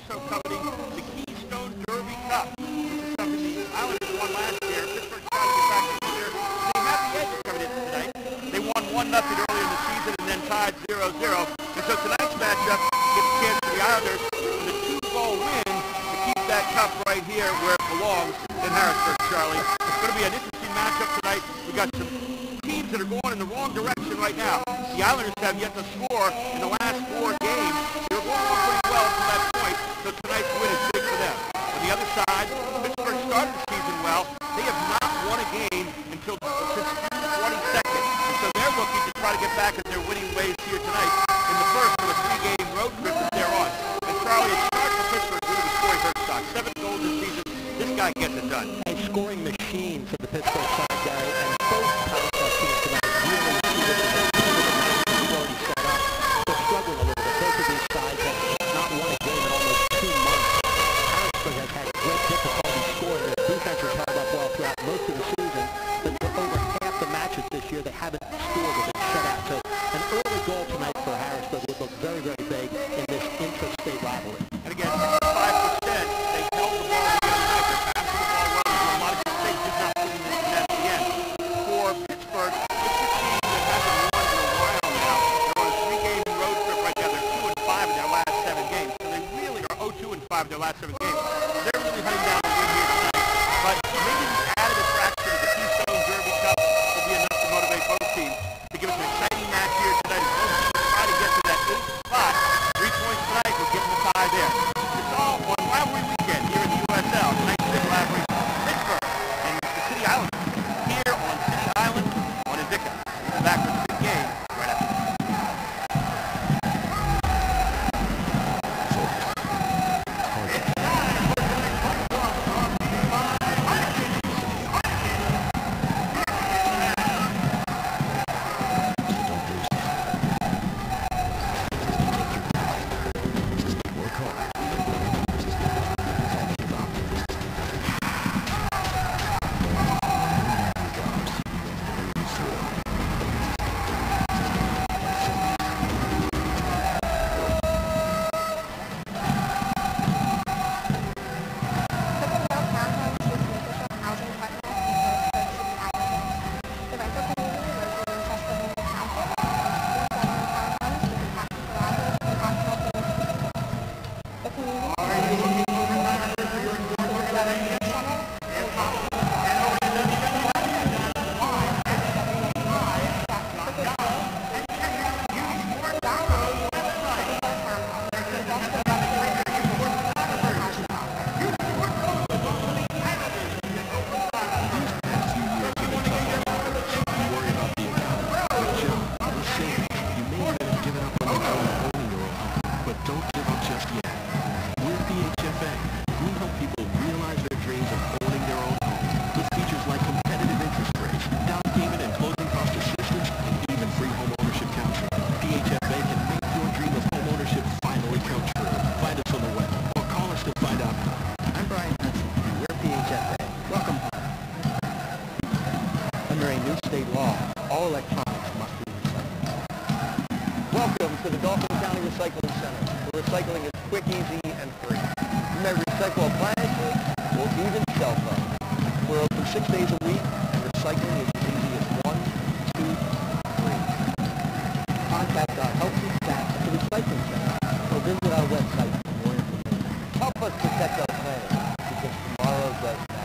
also coveting the Keystone Derby Cup. This is something the Islanders won last year. Pittsburgh trying to get back this year. They have the edge coming in tonight. They won 1-0 earlier in the season and then tied 0-0. And so tonight's matchup gets a chance for the Islanders with a 2-goal win to keep that cup right here where it belongs in Harrisburg, Charlie. It's going to be an interesting matchup tonight. We got some teams that are going in the wrong direction right now. The Islanders have yet to score in the last 4 games. They're going on pretty well to that point, so tonight's win is big for them. On the other side, Pittsburgh started the season well. They have not won a game since June 22nd, and so they're looking to try to get back in their winning ways here tonight in the first of a 3-game road trip that they're on. And Charlie, it starts for Pittsburgh due to the scoring Hertzog. 7 goals this season. This guy gets it done. A scoring machine for the Pittsburgh side, Gary, and both teams tonight really struggling a little bit. Both of these sides have not won a game in almost 2 months. Harrisburg has had great difficulty scoring. Their defense has held up well throughout most of the season, but for over half the matches this year, they haven't scored or been shut out. So an early goal tonight for Harrisburg would look very, very big in this intra-state rivalry. And again, 65%, they held the ball the other night. They're passing the ball well. There's a lot of mistakes just not putting this net at the end. For Pittsburgh, it's a team that hasn't won in a while now. They're on a 3-game road trip right now. They're 2-5 in their last 7 games. So they really are 0-2-5 in their last 7 games. They're really hunting down the win here tonight. But maybe the added attraction of the Keystone Derby Cup will be enough to motivate both teams to give us an exciting match here tonight. As both teams try to get to that 8th spot. 3 points tonight will give them a tie there. It's all on rivalry weekend here in the USL. Tonight's big rivalry, Pittsburgh and the City Islanders here on City Island on Invicta. We're back with the big game right after this. just yet. We're PHFA. We help people realize their dreams of owning their own home with features like competitive interest rates, down payment and closing cost assistance, and even free home ownership counseling. PHFA can make your dream of home ownership finally come true. Find us on the web or call us to find out how. I'm Brian Hudson, and we're PHFA. Welcome home. Under a new state law, all electronics must be recycled. Welcome to the Dauphin County Recycling Center, where recycling is quick, easy, and free. You may recycle appliances or even cell phones. We're open 6 days a week, and recycling is as easy as 1, 2, 3. Contact our helpful staff at the Recycling Center or visit our website for more information. Help us protect our planet, because tomorrow does matter.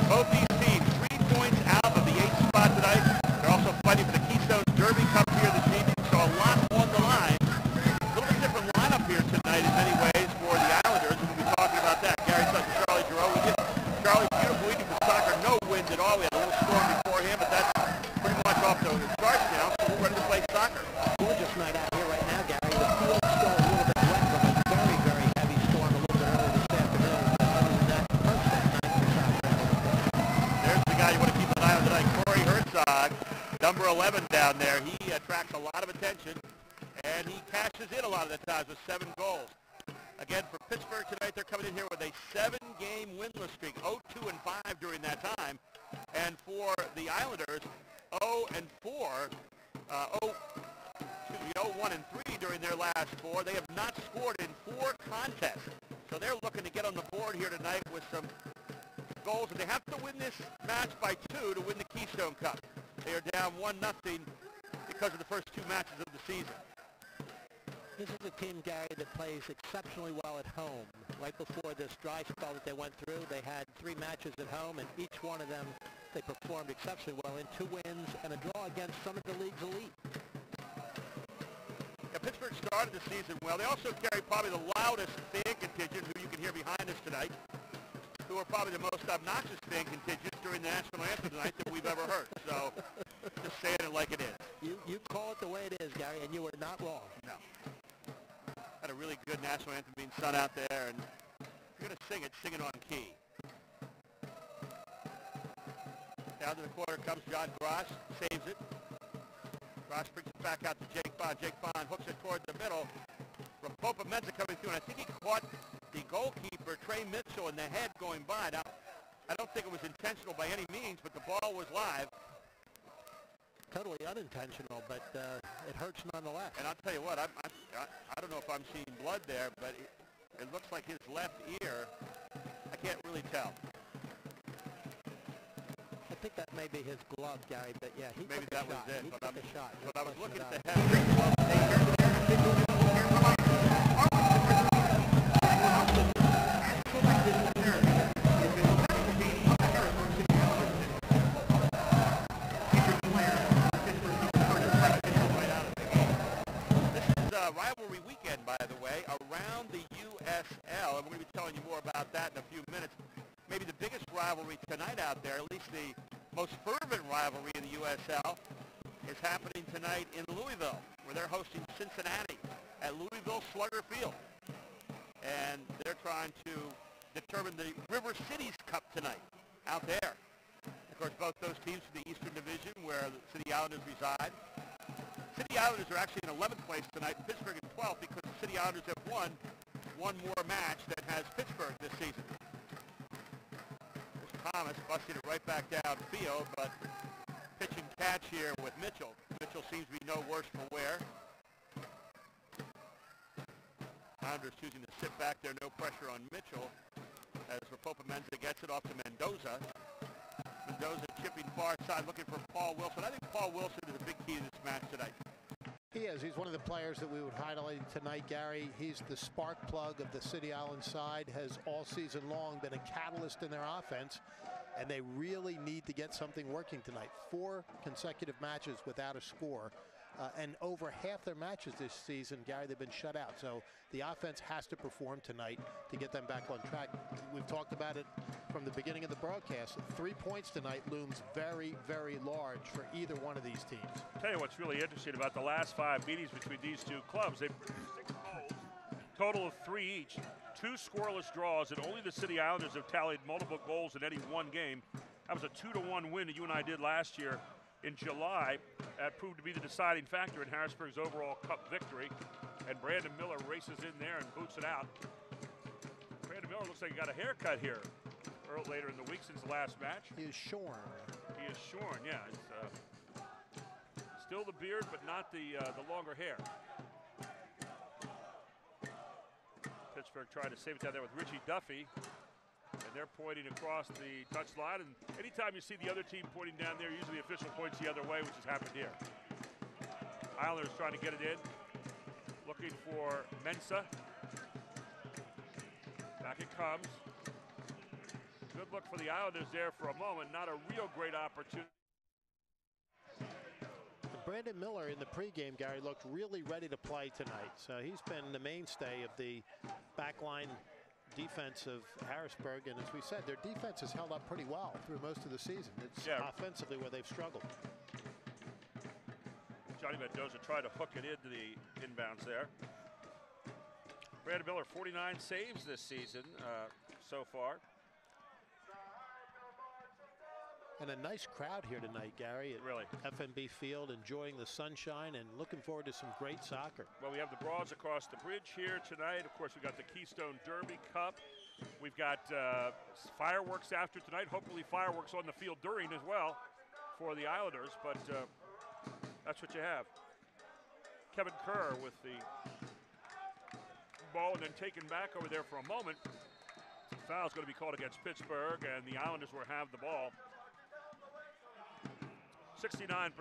Both these teams 3 points out of the 8th spot tonight. They're also fighting for the Keystone Derby Cup here this evening, so a lot on the line. A little bit different lineup here tonight in many ways for the Islanders. We'll be talking about that. Gary Sutton, Charlie Giroux with you. Charlie, beautiful evening for soccer. No wind at all. We had a little storm beforehand, but that's pretty much off to the start now, so we're ready to play soccer. Gorgeous night out here right now, Gary. The field's still a little bit wet from a very, very heavy storm a little bit earlier this afternoon. But other than that, perfect night for soccer. There's the guy you want to keep an eye on tonight, Corey Herzog, number 11 down there. He attracts a lot of attention, and he cashes in a lot of the times with 7 goals. Again, for Pittsburgh tonight, they're coming in here with a 7-game winless streak, 0-2-5 during that time. And for the Islanders, 0-4, 0-1-3 during their last 4. They have not scored in 4 contests. So they're looking to get on the board here tonight with some goals. And they have to win this match by 2 to win the Keystone Cup. They are down 1-0 because of the first 2 matches of the season. This is a team, Gary, that plays exceptionally well at home. Right before this dry spell that they went through, they had 3 matches at home, and each one of them they performed exceptionally well in 2 wins and a draw against some of the league's elite. Yeah, Pittsburgh started the season well. They also carry probably the loudest fan contingent, who you can hear behind us tonight, who are probably the most obnoxious fan contingent during the national anthem tonight that we've ever heard. So, just saying it like it is. You call it the way it is, Gary, and you were not wrong. No. Had a really good national anthem being sung out there, and if you're going to sing it on key. Down to the corner comes John Grosh, saves it. Grosh brings it back out to Jake Bond. Jake Bond hooks it toward the middle. Rapopa Menza coming through, and I think he caught the goalkeeper, Trey Mitchell, in the head going by. Now, I don't think it was intentional by any means, but the ball was live. Totally unintentional, but it hurts nonetheless. And I'll tell you what, I don't know if I'm seeing blood there, but it looks like his left ear. I can't really tell. I think that may be his glove, Gary, but yeah, he maybe took that a shot. was it. He But took a shot. I was looking at the head. Rivalry weekend, by the way, around the USL, and we're going to be telling you more about that in a few minutes. Maybe the biggest rivalry tonight out there, at least the most fervent rivalry in the USL, is happening tonight in Louisville, where they're hosting Cincinnati at Louisville Slugger Field. And they're trying to determine the River Cities Cup tonight out there. Of course, both those teams from the Eastern Division, where the City Islanders reside. City Islanders are actually in 11th place tonight, Pittsburgh in 12th, because the City Islanders have won one more match than has Pittsburgh this season. There's Thomas busting it right back downfield, but pitch and catch here with Mitchell. Mitchell seems to be no worse for wear. Islanders choosing to sit back there, no pressure on Mitchell, as Popomenza gets it off to Mendoza. Mendoza chipping far side, looking for Paul Wilson. I think Paul Wilson is a big key to this match tonight. He is. He's one of the players that we would highlight tonight, Gary. He's the spark plug of the City Island side, has all season long been a catalyst in their offense, and they really need to get something working tonight. 4 consecutive matches without a score, and over half their matches this season, Gary, they've been shut out. So the offense has to perform tonight to get them back on track. We've talked about it from the beginning of the broadcast. 3 points tonight looms very, very large for either one of these teams. I'll tell you what's really interesting about the last 5 meetings between these two clubs. They've 6 goals, total of 3 each, 2 scoreless draws, and only the City Islanders have tallied multiple goals in any one game. That was a 2-1 win that you and I did last year in July. That proved to be the deciding factor in Harrisburg's overall cup victory. And Brandon Miller races in there and boots it out. Brandon Miller looks like he got a haircut here later in the week since the last match. He is shorn. He is shorn, yeah. It's still the beard, but not the longer hair. Pittsburgh tried to save it down there with Richie Duffy. And they're pointing across the touchline. And anytime you see the other team pointing down there, usually the official points the other way, which has happened here. Islanders trying to get it in. Looking for Mensah. Back it comes. Good look for the Islanders there for a moment. Not a real great opportunity. Brandon Miller in the pregame, Gary, looked really ready to play tonight. So he's been the mainstay of the backline defense of Harrisburg, and as we said, their defense has held up pretty well through most of the season. It's offensively where they've struggled. Johnny Mendoza tried to hook it into the inbounds there. Brandon Miller, 49 saves this season so far. And a nice crowd here tonight, Gary, at FNB Field, enjoying the sunshine and looking forward to some great soccer. Well, we have the Broads across the bridge here tonight. Of course, we got the Keystone Derby Cup. We've got fireworks after tonight. Hopefully fireworks on the field during as well for the Islanders, but that's what you have. Kevin Kerr with the ball and then taken back over there for a moment. Foul's going to be called against Pittsburgh, and the Islanders will have the ball. 69%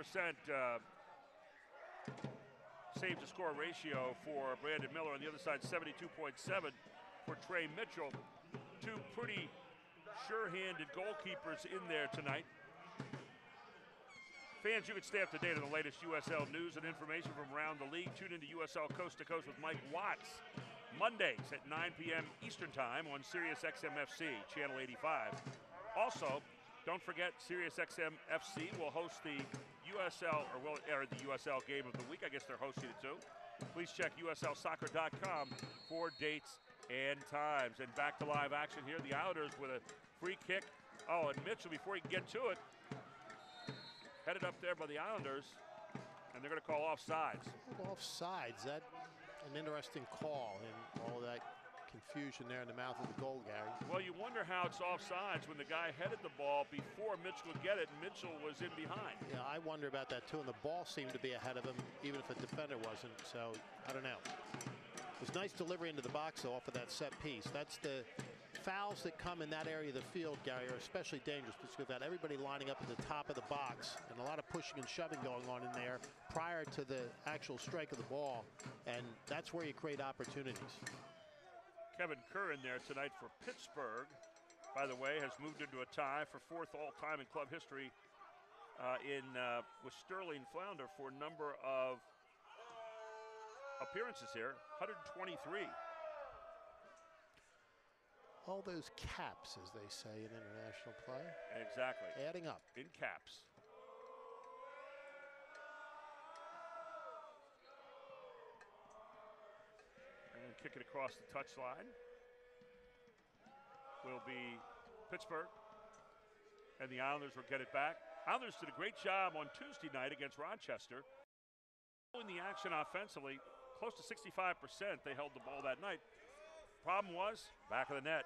save to score ratio for Brandon Miller. On the other side, 72.7 for Trey Mitchell. 2 pretty sure-handed goalkeepers in there tonight. Fans, you can stay up to date on the latest USL news and information from around the league. Tune into USL Coast to Coast with Mike Watts, Mondays at 9 p.m. Eastern Time on Sirius XM FC, Channel 85. Also, don't forget, Sirius XM FC will host the USL, or will air the USL Game of the Week. I guess they're hosting it too. Please check USLsoccer.com for dates and times. And back to live action here. The Islanders with a free kick. Oh, and Mitchell, before he can get to it, headed up there by the Islanders, and they're going to call offsides. Offsides, that's an interesting call in all that confusion there in the mouth of the goal, Gary. Well, you wonder how it's offsides when the guy headed the ball before Mitchell would get it, and Mitchell was in behind. Yeah, I wonder about that too, and the ball seemed to be ahead of him, even if a defender wasn't, so I don't know. It was nice delivery into the box, though, off of that set piece. That's the fouls that come in that area of the field, Gary, are especially dangerous because you've got everybody lining up at the top of the box and a lot of pushing and shoving going on in there prior to the actual strike of the ball, and that's where you create opportunities. Kevin Kerr in there tonight for Pittsburgh, by the way, has moved into a tie for 4th all-time in club history with Sterling Flounder for a number of appearances here, 123. All those caps, as they say in international play. Exactly. Adding up. In caps. And kick it across the touchline will be Pittsburgh. And the Islanders will get it back. Islanders did a great job on Tuesday night against Rochester. In the action offensively, close to 65% they held the ball that night. Problem was, back of the net.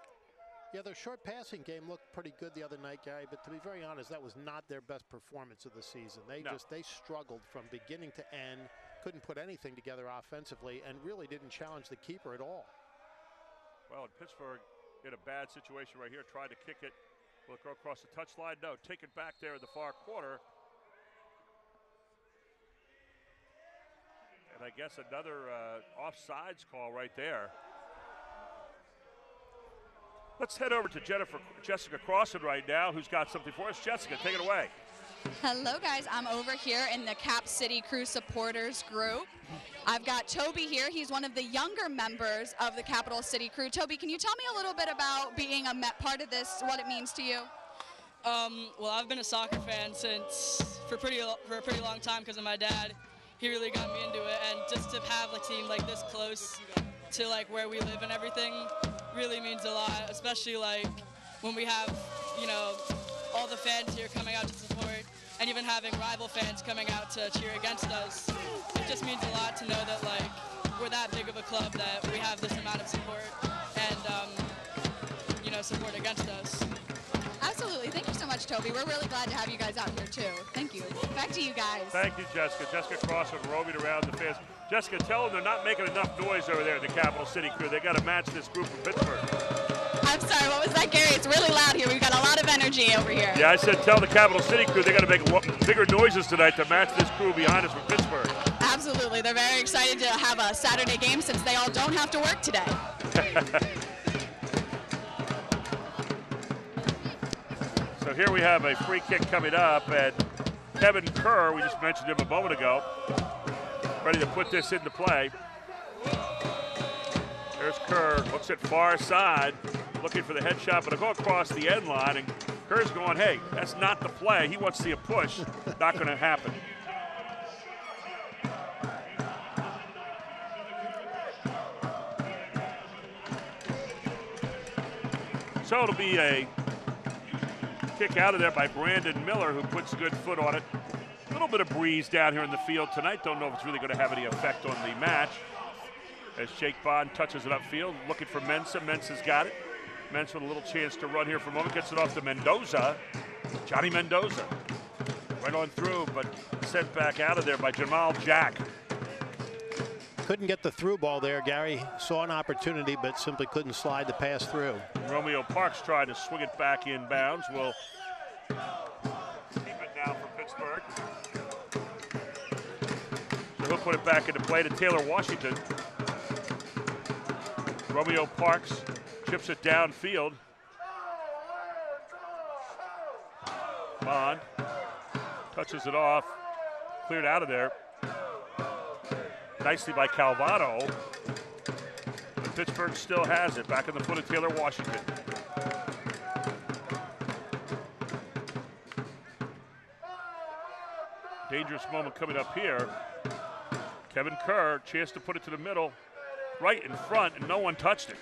Yeah, their short passing game looked pretty good the other night, Gary, but to be very honest, that was not their best performance of the season. They struggled from beginning to end, couldn't put anything together offensively, and really didn't challenge the keeper at all. Well, and Pittsburgh In a bad situation right here, tried to kick it. Will it go across the touchline? No, take it back there in the far corner. And I guess another offsides call right there. Let's head over to Jessica Crossan right now, who's got something for us. Jessica, take it away. Hello, guys. I'm over here in the Cap City Crew supporters group. I've got Toby here. He's one of the younger members of the Capital City Crew. Toby, can you tell me a little bit about being a part of this, what it means to you? Well, I've been a soccer fan for a pretty long time because of my dad. He really got me into it, and just to have a team like this close to like where we live and everything really means a lot, especially like when we have, you know, all the fans here coming out to support, and even having rival fans coming out to cheer against us. It just means a lot to know that like we're that big of a club that we have this amount of support and you know, support against us. Absolutely. Thank you so much, Toby. We're really glad to have you guys out here too. Thank you. Back to you guys. Thank you, Jessica. Jessica Crossan roaming around the fans. Jessica, tell them they're not making enough noise over there at the Capital City Crew. They got to match this group from Pittsburgh. I'm sorry, what was that, Gary? It's really loud here. We've got a lot of energy over here. Yeah, I said tell the Capital City Crew they got to make bigger noises tonight to match this crew behind us from Pittsburgh. Absolutely. They're very excited to have a Saturday game since they all don't have to work today. So here we have a free kick coming up, and Kevin Kerr, we just mentioned him a moment ago, ready to put this into play. There's Kerr, looks at far side, looking for the headshot, but it'll go across the end line, and Kerr's going, hey, that's not the play. He wants to see a push. Not going to happen. So it'll be a kick out of there by Brandon Miller, who puts a good foot on it. A little bit of breeze down here in the field tonight. Don't know if it's really going to have any effect on the match. As Jake Bond touches it upfield, looking for Mensah. Mensah's got it. Mensah with a little chance to run here for a moment. Gets it off to Mendoza. Johnny Mendoza. Right on through, but sent back out of there by Jamal Jack. Couldn't get the through ball there. Gary saw an opportunity, but simply couldn't slide the pass through. Romeo Parks tried to swing it back in bounds. Will keep it now for Pittsburgh. So he'll put it back into play to Taylor Washington. Romeo Parks chips it downfield. Bond touches it off, cleared out of there. Nicely by Calvado. But Pittsburgh still has it. Back in the foot of Taylor Washington. Dangerous moment coming up here. Kevin Kerr, chance to put it to the middle. Right in front, and no one touched it.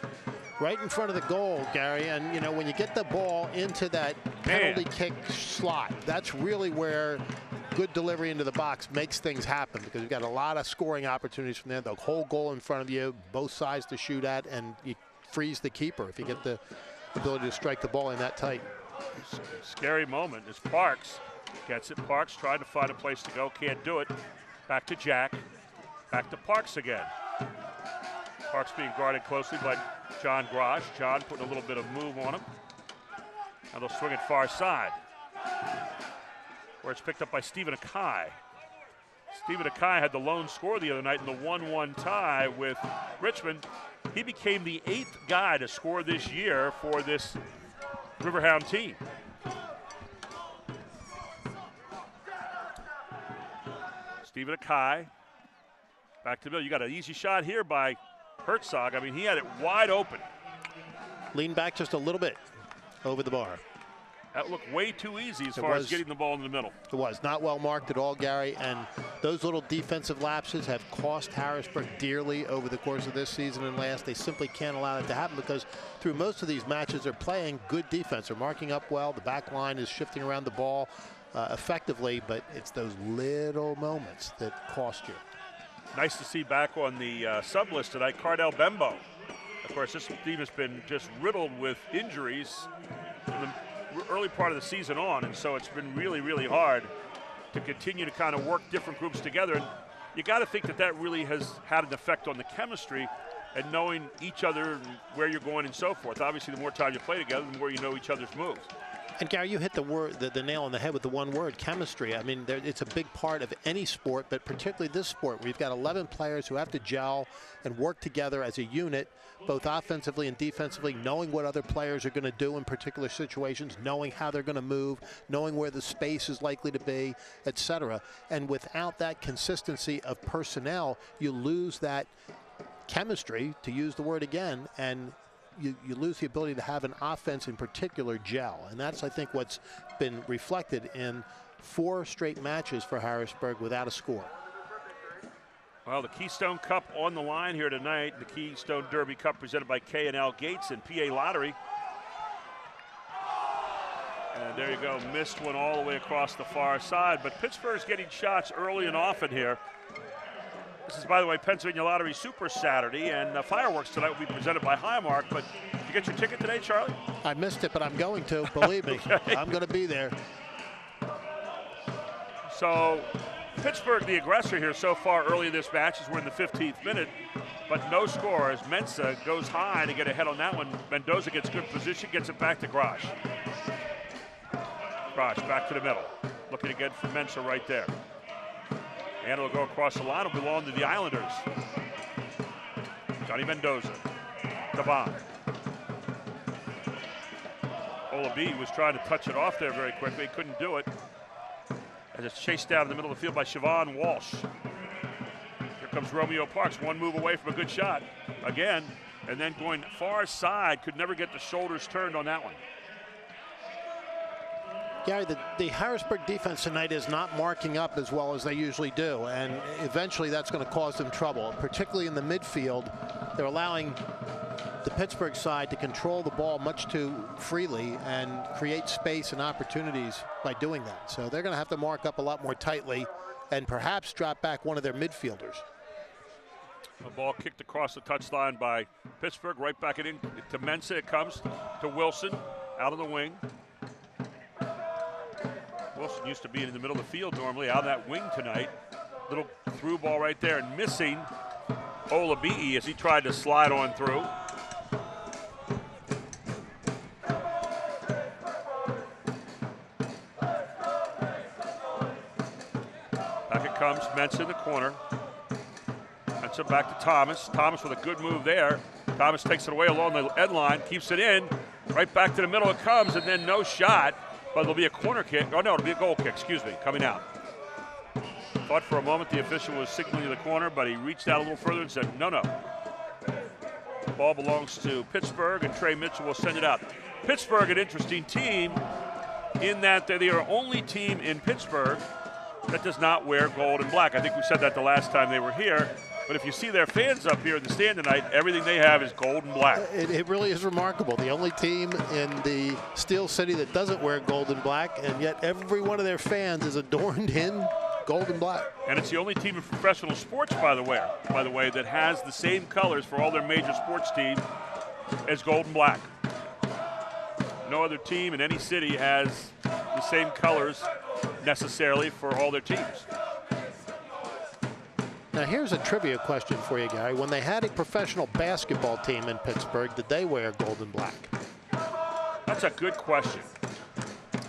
Right in front of the goal, Gary, and you know, when you get the ball into that penalty kick slot, that's really where good delivery into the box makes things happen, because you've got a lot of scoring opportunities from there. The whole goal in front of you, both sides to shoot at, and you freeze the keeper if you get the ability to strike the ball in that tight. Scary moment as Parks gets it. Parks trying to find a place to go, can't do it. Back to Jack, back to Parks again. Parks being guarded closely by John Grosh. John putting a little bit of move on him. Now they'll swing it far side, where it's picked up by Stephen Akai. Stephen Akai had the lone score the other night in the 1-1 tie with Richmond. He became the 8th guy to score this year for this Riverhound team. Stephen Akai back to the middle. You got an easy shot here by Herzog. I mean, he had it wide open. Lean back just a little bit over the bar. That looked way too easy as far as getting the ball in the middle. It was not well marked at all, Gary, and those little defensive lapses have cost Harrisburg dearly over the course of this season and last. They simply can't allow it to happen, because through most of these matches they're playing good defense. They're marking up well. The back line is shifting around the ball effectively, but it's those little moments that cost you. Nice to see back on the sub list tonight, Cardell Bembo. Of course, this team has been just riddled with injuries from the early part of the season on, and so it's been really, really hard to continue to kind of work different groups together. And you got to think that that really has had an effect on the chemistry. and knowing each other and where you're going and so forth. Obviously, the more time you play together, the more you know each other's moves. And Gary, you hit the nail on the head with the one word, chemistry. I mean, it's a big part of any sport, but particularly this sport, where you've got 11 players who have to gel and work together as a unit, both offensively and defensively, knowing what other players are going to do in particular situations, knowing how they're going to move, knowing where the space is likely to be, etc. And without that consistency of personnel, you lose that chemistry, to use the word again, and you lose the ability to have an offense in particular gel. And that's, I think, what's been reflected in 4 straight matches for Harrisburg without a score. Well, the Keystone Cup on the line here tonight. The Keystone Derby Cup presented by K&L Gates and PA Lottery. And there you go, missed one all the way across the far side. But Pittsburgh's getting shots early and often here. This is, by the way, Pennsylvania Lottery Super Saturday, and fireworks tonight will be presented by Highmark. But did you get your ticket today, Charlie? I missed it, but I'm going to, believe me. Okay. I'm going to be there. So Pittsburgh, the aggressor here so far early in this match, as we're in the 15th minute, but no score as Mensa goes high to get ahead on that one. Mendoza gets good position, gets it back to Grosh. Grosh back to the middle. Looking again for Mensa right there. And it'll go across the line. It'll belong to the Islanders. Johnny Mendoza. Devon. Olabi was trying to touch it off there very quickly. Couldn't do it. As it's chased down in the middle of the field by Siobhan Walsh. Here comes Romeo Parks. One move away from a good shot. Again. And then going far side. Could never get the shoulders turned on that one. Gary, the Harrisburg defense tonight is not marking up as well as they usually do, and eventually that's going to cause them trouble, particularly in the midfield. They're allowing the Pittsburgh side to control the ball much too freely and create space and opportunities by doing that. So they're going to have to mark up a lot more tightly and perhaps drop back one of their midfielders. A ball kicked across the touchline by Pittsburgh, right back it in to Mensa. It comes to Wilson, out of the wing. Wilson used to be in the middle of the field normally, out of that wing tonight. Little through ball right there, and missing Olabi as he tried to slide on through. Back it comes, Mensa in the corner. Mensa back to Thomas. Thomas with a good move there. Thomas takes it away along the end line, keeps it in. Right back to the middle it comes, and then no shot. But it'll be a corner kick. Oh, no, it'll be a goal kick, excuse me, coming out. Thought for a moment the official was signaling to the corner, but he reached out a little further and said, no, no. The ball belongs to Pittsburgh, and Trey Mitchell will send it out. Pittsburgh, an interesting team in that they're the only team in Pittsburgh that does not wear gold and black. I think we said that the last time they were here. But if you see their fans up here in the stand tonight, everything they have is gold and black. It really is remarkable. The only team in the Steel City that doesn't wear gold and black, and yet every one of their fans is adorned in gold and black. And it's the only team in professional sports, by the way, that has the same colors for all their major sports teams as gold and black. No other team in any city has the same colors necessarily for all their teams. Now here's a trivia question for you, Gary. When they had a professional basketball team in Pittsburgh, did they wear gold and black? That's a good question.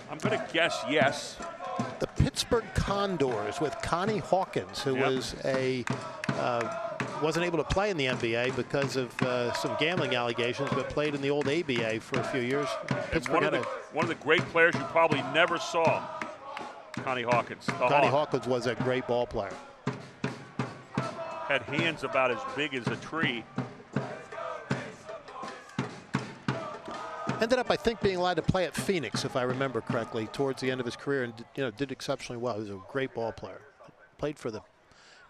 I'm going to guess yes. The Pittsburgh Condors with Connie Hawkins, who was wasn't able to play in the NBA because of some gambling allegations, but played in the old ABA for a few years. One of the great players you probably never saw, Connie Hawkins. Connie Hawkins was a great ball player. Had hands about as big as a tree. Ended up, I think, being allowed to play at Phoenix, if I remember correctly, towards the end of his career, and did exceptionally well. He was a great ball player. Played for the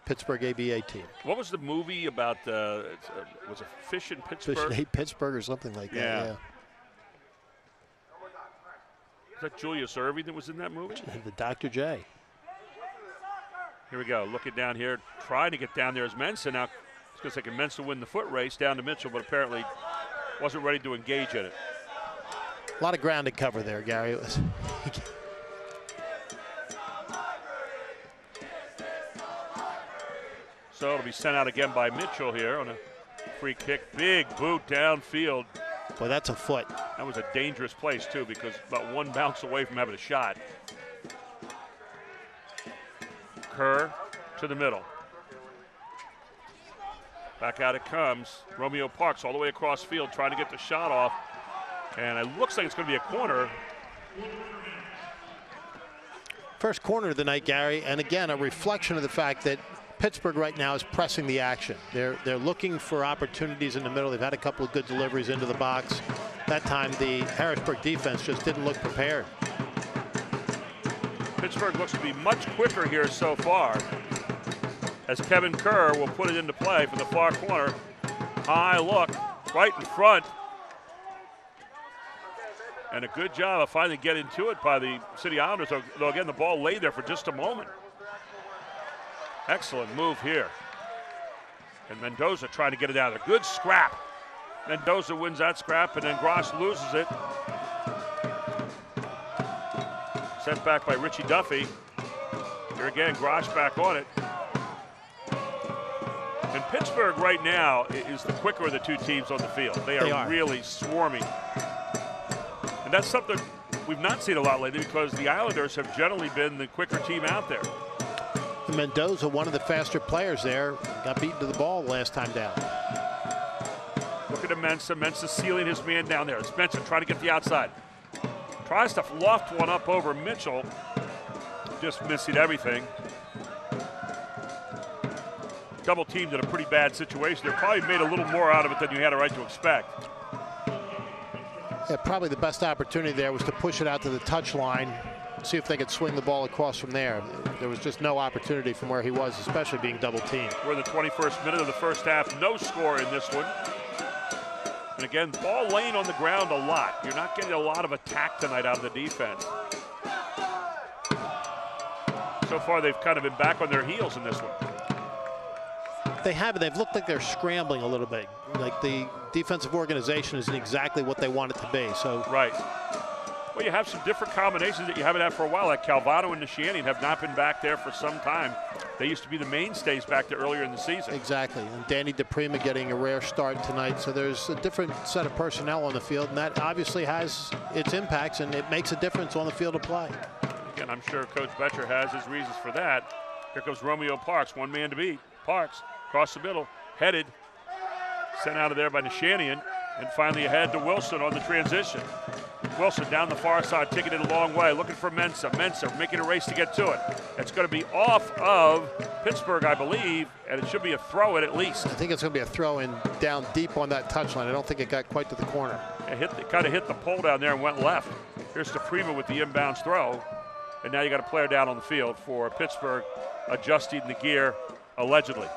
Pittsburgh ABA team. What was the movie about? Was it Fish in Pittsburgh? Fish in Pittsburgh or something like that. Yeah. Is that Julius Erving that was in that movie? The Dr. J. Here we go. Looking down here, trying to get down there as Mensa. Now, it's because they can Mensa win the foot race down to Mitchell, but apparently wasn't ready to engage in it. A lot of ground to cover there, Gary. It was so it'll be sent out again by Mitchell here on a free kick. Big boot downfield. Boy, that's a foot. That was a dangerous place, too, because about one bounce away from having a shot. Kerr to the middle. Back out it comes. Romeo Parks all the way across field trying to get the shot off. And it looks like it's going to be a corner. First corner of the night, Gary, and again, a reflection of the fact that Pittsburgh right now is pressing the action. They're looking for opportunities in the middle. They've had a couple of good deliveries into the box. That time, the Harrisburg defense just didn't look prepared. Pittsburgh looks to be much quicker here so far, as Kevin Kerr will put it into play from the far corner. High look, right in front. And a good job of finally getting to it by the City Islanders, though again, the ball lay there for just a moment. Excellent move here. And Mendoza trying to get it out of there. Good scrap. Mendoza wins that scrap, and then Grosh loses it. Sent back by Richie Duffy. Here again, Grosh back on it. And Pittsburgh right now is the quicker of the two teams on the field. They are really swarming. And that's something we've not seen a lot lately because the Islanders have generally been the quicker team out there. Mendoza, one of the faster players there, got beaten to the ball last time down. Look at Mensa. Mensa sealing his man down there. It's Mensa trying to get the outside. Tries to loft one up over Mitchell. Just missing everything. Double teamed in a pretty bad situation. They probably made a little more out of it than you had a right to expect. Yeah, probably the best opportunity there was to push it out to the touch line, see if they could swing the ball across from there. There was just no opportunity from where he was, especially being double teamed. We're in the 21st minute of the first half. No score in this one. And again, ball laying on the ground a lot. You're not getting a lot of attack tonight out of the defense. So far, they've kind of been back on their heels in this one. They haven't. They've looked like they're scrambling a little bit. Like the defensive organization isn't exactly what they want it to be. So right. Well, you have some different combinations that you haven't had for a while. Like Calvano and Nishanian have not been back there for some time. They used to be the mainstays back there earlier in the season. Exactly. And Danny DePrima getting a rare start tonight. So there's a different set of personnel on the field, and that obviously has its impacts, and it makes a difference on the field of play. Again, I'm sure Coach Betcher has his reasons for that. Here comes Romeo Parks, one man to beat. Parks across the middle, headed, sent out of there by Nishanian, and finally ahead to Wilson on the transition. Wilson down the far side, taking it a long way, looking for Mensa. Mensa making a race to get to it. It's going to be off of Pittsburgh, I believe, and it should be a throw-in at least. I think it's going to be a throw-in down deep on that touchline. I don't think it got quite to the corner. It kind of hit the pole down there and went left. Here's DePrima with the inbounds throw, and now you got a player down on the field for Pittsburgh, adjusting the gear, allegedly.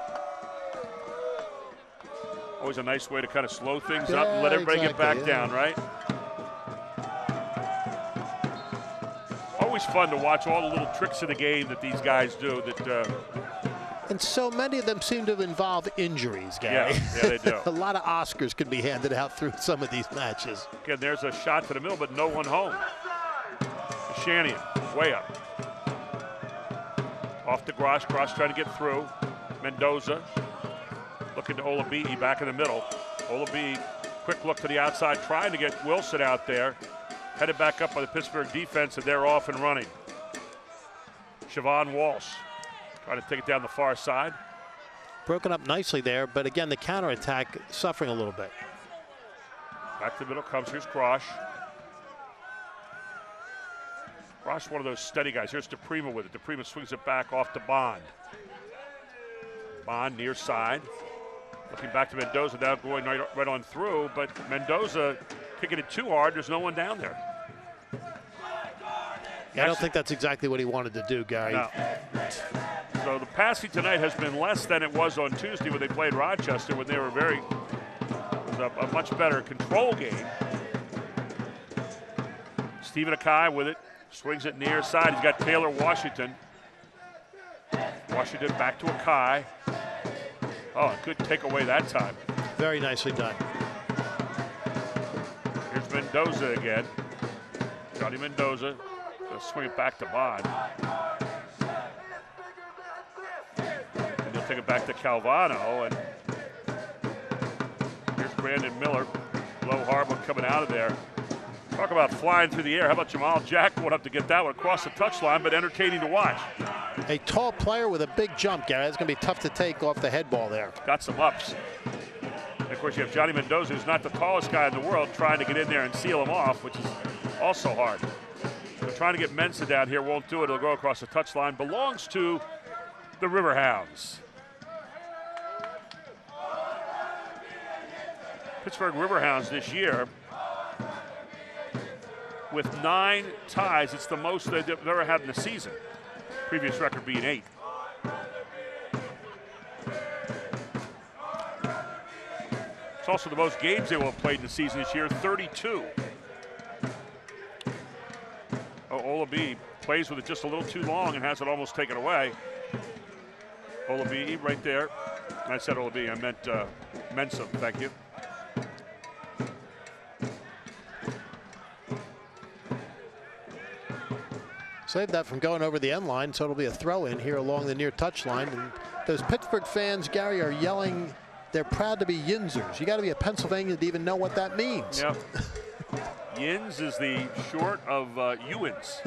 Always a nice way to kind of slow things up and let everybody get back down, right? Always fun to watch all the little tricks of the game that these guys do. And so many of them seem to involve injuries, Gary. Yeah, they do. A lot of Oscars could be handed out through some of these matches. Again, there's a shot to the middle, but no one home. Shanian, way up. Off to Grosh. Grosh trying to get through. Mendoza looking to Olabi back in the middle. Olabi, quick look to the outside, trying to get Wilson out there. Headed back up by the Pittsburgh defense, and they're off and running. Siobhan Walsh trying to take it down the far side. Broken up nicely there, but again, the counterattack suffering a little bit. Back to the middle comes, here's Grosh. Grosh, one of those steady guys. Here's DePrima with it. DePrima swings it back off to Bond. Bond near side. Looking back to Mendoza, now going right on through, but Mendoza kicking it too hard. There's no one down there. Yeah, I don't think that's exactly what he wanted to do, Gary. No. So the passing tonight has been less than it was on Tuesday when they played Rochester, when they were a much better control game. Stephen Akai with it, swings it near side. He's got Taylor Washington. Washington back to Akai. Oh, a good takeaway that time. Very nicely done. Here's Mendoza again. Johnny Mendoza. They'll swing it back to Bond. And they'll take it back to Calvano. And Brandon Miller. Low Harbor coming out of there. Talk about flying through the air. How about Jamal Jack going up to get that one across the touchline, but entertaining to watch. A tall player with a big jump, Gary. It's going to be tough to take off the head ball there. Got some ups. And of course, you have Johnny Mendoza, who's not the tallest guy in the world, trying to get in there and seal him off, which is also hard. But trying to get Mensa down here won't do it. It'll go across the touchline. Belongs to the Riverhounds. Pittsburgh Riverhounds this year with 9 ties. It's the most they've ever had in a season. Previous record being 8. It's also the most games they will have played in the season this year, 32. Olabi plays with it just a little too long and has it almost taken away. Olabi right there. I said Olabi, I meant Mensa, thank you. Saved that from going over the end line, so it'll be a throw in here along the near touchline. And those Pittsburgh fans, Gary, are yelling they're proud to be Yinzers. You got to be a Pennsylvanian to even know what that means. Yep. Yins is the short of Ewins,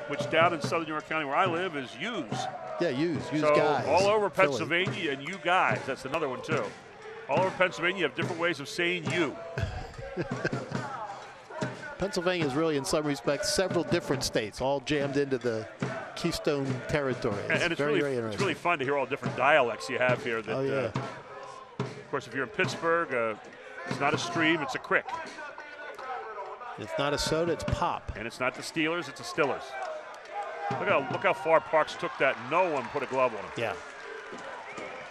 which down in Southern York County where I live is U's. Yeah, U's so guys. All over Pennsylvania, Philly. And you guys, that's another one too. All over Pennsylvania, you have different ways of saying you. Pennsylvania is really, in some respects, several different states, all jammed into the Keystone territory. And it's really fun to hear all different dialects you have here. That, oh, yeah. Of course, if you're in Pittsburgh, it's not a stream, it's a creek. It's not a soda, it's pop. And it's not the Steelers, it's the Stillers. Look how far Parks took that. No one put a glove on him. Yeah.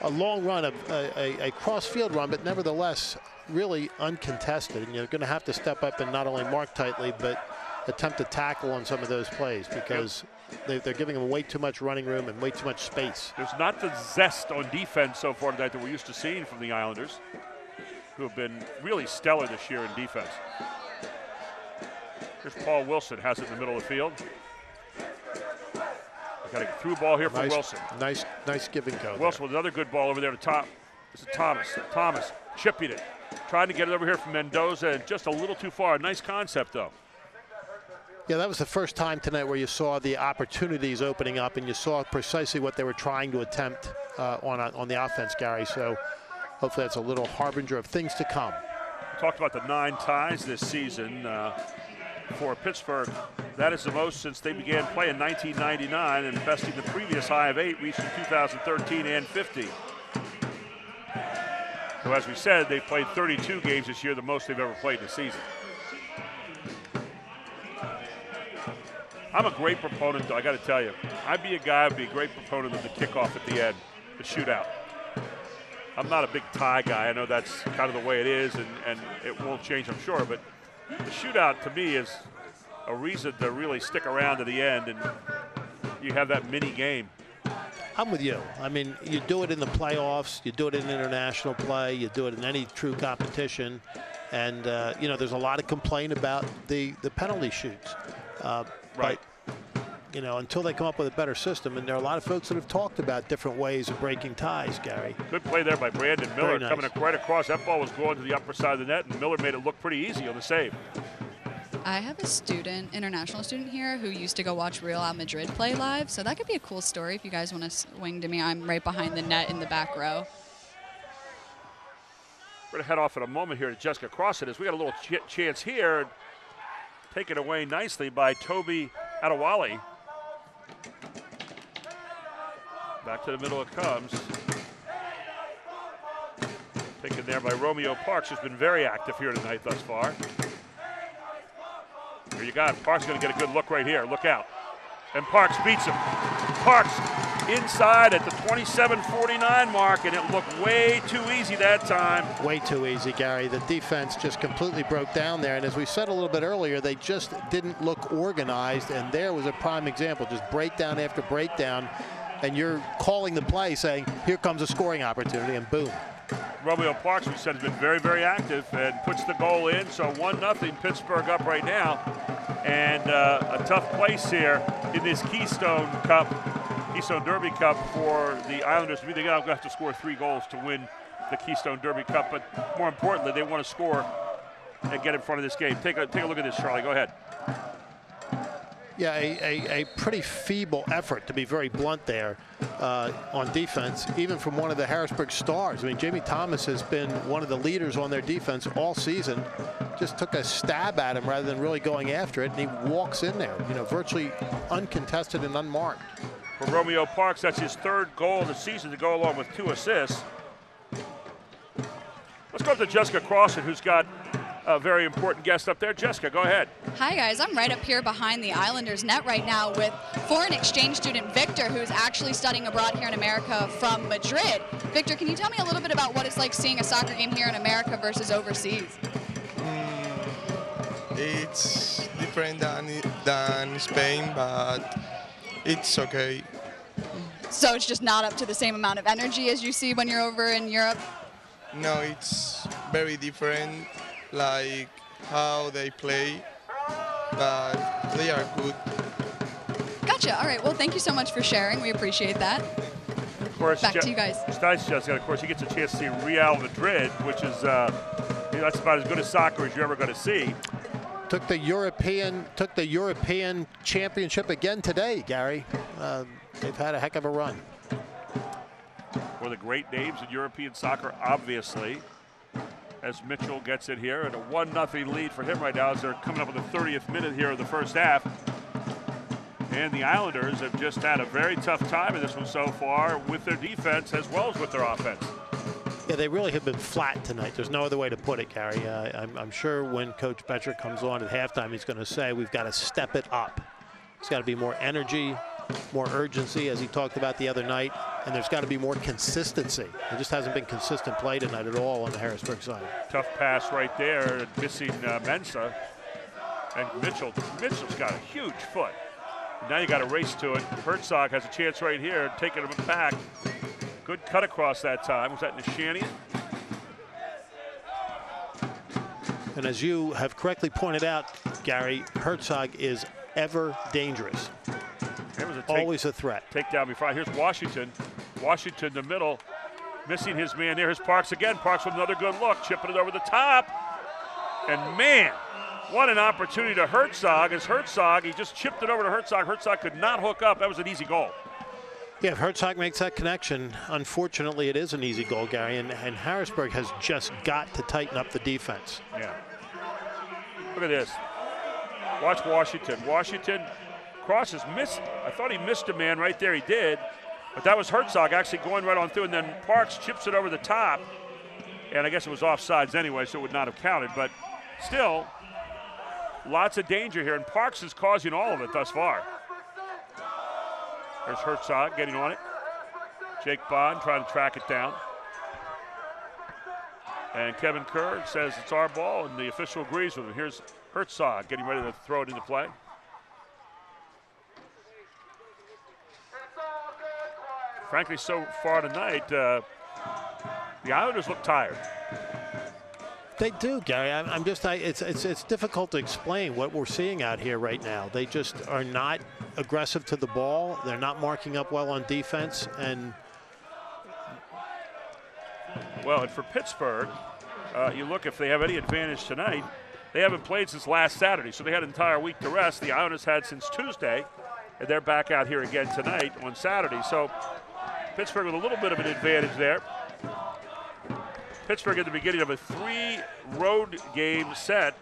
A long run, a cross-field run, but nevertheless really uncontested. And you're going to have to step up and not only mark tightly, but attempt to tackle on some of those plays because they're giving them way too much running room and way too much space. There's not the zest on defense so far tonight that we're used to seeing from the Islanders, who have been really stellar this year in defense. Here's Paul Wilson, has it in the middle of the field. Got a through ball here for Wilson. Nice give and go. Wilson with another good ball over there to top. This is Thomas. Thomas chipping it. Trying to get it over here from Mendoza and just a little too far. Nice concept, though. Yeah, that was the first time tonight where you saw the opportunities opening up and you saw precisely what they were trying to attempt on the offense, Gary. So hopefully that's a little harbinger of things to come. We talked about the 9 ties this season for Pittsburgh. That is the most since they began play in 1999 and besting the previous high of 8 reached in 2013 and 15. So as we said, they've played 32 games this year, the most they've ever played in a season. I'm a great proponent, though, I got to tell you. I'd be a great proponent of the kickoff at the end, the shootout. I'm not a big tie guy. I know that's kind of the way it is, and it won't change, I'm sure, but the shootout to me is a reason to really stick around to the end, and you have that mini game. I'm with you. I mean, you do it in the playoffs, you do it in international play, you do it in any true competition, and you know, there's a lot of complaint about the penalty shoots. Right. But, you know, until they come up with a better system, and there are a lot of folks that have talked about different ways of breaking ties, Gary. Good play there by Brandon Miller, nice. coming right across. That ball was going to the upper side of the net, and Miller made it look pretty easy on the save. I have a student, international student here, who used to go watch Real Madrid play live, so that could be a cool story if you guys want to swing to me. I'm right behind the net in the back row. We're going to head off in a moment here to Jessica Cross. We got a little chance here. Taken away nicely by Toby Adewale. Back to the middle it comes. Taken there by Romeo Parks, who's been very active here tonight thus far. Here you got it. Parks going to get a good look right here. Look out. And Parks beats him. Parks inside at the 27:49 mark, and it looked way too easy that time. Way too easy, Gary. The defense just completely broke down there, and as we said a little bit earlier, they just didn't look organized, and there was a prime example. Just breakdown after breakdown, and you're calling the play saying, here comes a scoring opportunity, and boom. Romeo Parks, we said, has been very, very active and puts the goal in. So 1-0 Pittsburgh up right now. And a tough place here in this Keystone Derby Cup for the Islanders. They're going to have to score 3 goals to win the Keystone Derby Cup, but more importantly, they want to score and get in front of this game. Take a look at this, Charlie. Go ahead. Yeah, a pretty feeble effort, to be very blunt there, on defense, even from one of the Harrisburg stars. I mean, Jamie Thomas has been one of the leaders on their defense all season. Just took a stab at him rather than really going after it, and he walks in there, you know, virtually uncontested and unmarked. For Romeo Parks, that's his 3rd goal of the season to go along with 2 assists. Let's go up to Jessica Crossan, who's got a very important guest up there. Jessica, go ahead. Hi, guys. I'm right up here behind the Islanders net right now with foreign exchange student Victor, who's actually studying abroad here in America from Madrid. Victor, can you tell me a little bit about what it's like seeing a soccer game here in America versus overseas? It's different than Spain, but it's okay. So it's just not up to the same amount of energy as you see when you're over in Europe? No, it's very different, like how they play, but they are good. Gotcha. All right. Well, thank you so much for sharing. We appreciate that. Of course, back to you guys. It's nice, Jessica. Of course, he gets a chance to see Real Madrid, which is that's about as good a soccer as you're ever going to see. Took the European championship again today, Gary. They've had a heck of a run. One of the great names in European soccer, obviously, as Mitchell gets it here, and a 1-0 lead for him right now as they're coming up on the 30th minute here of the first half. And the Islanders have just had a very tough time in this one so far with their defense as well as with their offense. Yeah, they really have been flat tonight. There's no other way to put it, Gary. I'm sure when Coach Betcher comes on at halftime, he's going to say we've got to step it up. There's got to be more energy, more urgency, as he talked about the other night, and there's got to be more consistency. There just hasn't been consistent play tonight at all on the Harrisburg side. Tough pass right there, missing Mensah. And Mitchell's got a huge foot. Now you got to race to it. Herzog has a chance right here, taking him back. Good cut across that time. Was that Nishanian? And as you have correctly pointed out, Gary, Herzog is ever dangerous. Always a threat. Takedown before. Here's Washington. Washington, the middle, missing his man there. Here's Parks again. Parks with another good look, chipping it over the top. And man, what an opportunity to Herzog. As Herzog, he just chipped it over to Herzog. Herzog could not hook up. That was an easy goal. Yeah, if Herzog makes that connection, unfortunately it is an easy goal, Gary, and Harrisburg has just got to tighten up the defense. Yeah. Look at this. Watch Washington. Washington crosses, missed. I thought he missed a man right there. He did. But that was Herzog actually going right on through, and then Parks chips it over the top. And I guess it was offsides anyway, so it would not have counted. But still, lots of danger here, and Parks is causing all of it thus far. There's Herzog getting on it. Jake Bond trying to track it down. And Kevin Kerr says it's our ball, and the official agrees with him. Here's Herzog getting ready to throw it into play. Frankly, so far tonight, the Islanders look tired. They do, Gary. It's difficult to explain what we're seeing out here right now. They just are not aggressive to the ball. They're not marking up well on defense. And well, and for Pittsburgh, you look, if they have any advantage tonight, they haven't played since last Saturday, so they had an entire week to rest. The Islanders had since Tuesday, and they're back out here again tonight on Saturday. So Pittsburgh with a little bit of an advantage there. Pittsburgh at the beginning of a 3-road game set,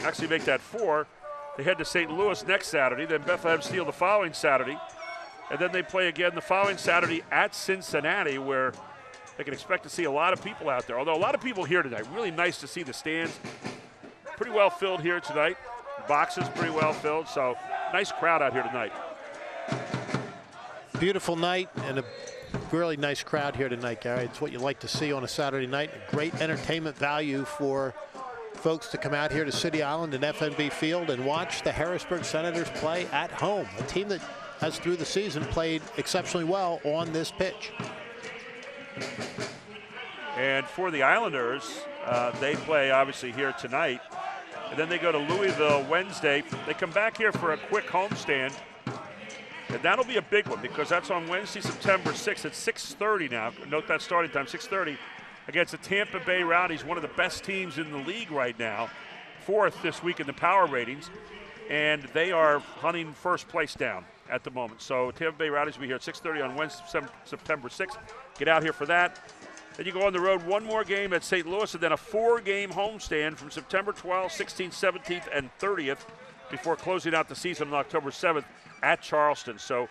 actually make that 4. They head to St. Louis next Saturday, then Bethlehem Steel the following Saturday, and then they play again the following Saturday at Cincinnati, where they can expect to see a lot of people out there. Although a lot of people here tonight. Really nice to see the stands. Pretty well filled here tonight. Boxes pretty well filled, so nice crowd out here tonight. Beautiful night and a really nice crowd here tonight, Gary. It's what you like to see on a Saturday night. A great entertainment value for folks to come out here to City Island and FNB Field and watch the Harrisburg Senators play at home. A team that has through the season played exceptionally well on this pitch. And for the Islanders, they play obviously here tonight. And then they go to Louisville Wednesday. They come back here for a quick homestand. And that'll be a big one because that's on Wednesday, September 6th at 6:30 now. Note that starting time, 6:30. against the Tampa Bay Rowdies, one of the best teams in the league right now, 4th this week in the power ratings, and they are hunting first place down at the moment. So Tampa Bay Rowdies will be here at 6:30 on Wednesday, September 6th. Get out here for that. Then you go on the road, one more game at St. Louis, and then a 4-game homestand from September 12th, 16th, 17th, and 30th before closing out the season on October 7th at Charleston. So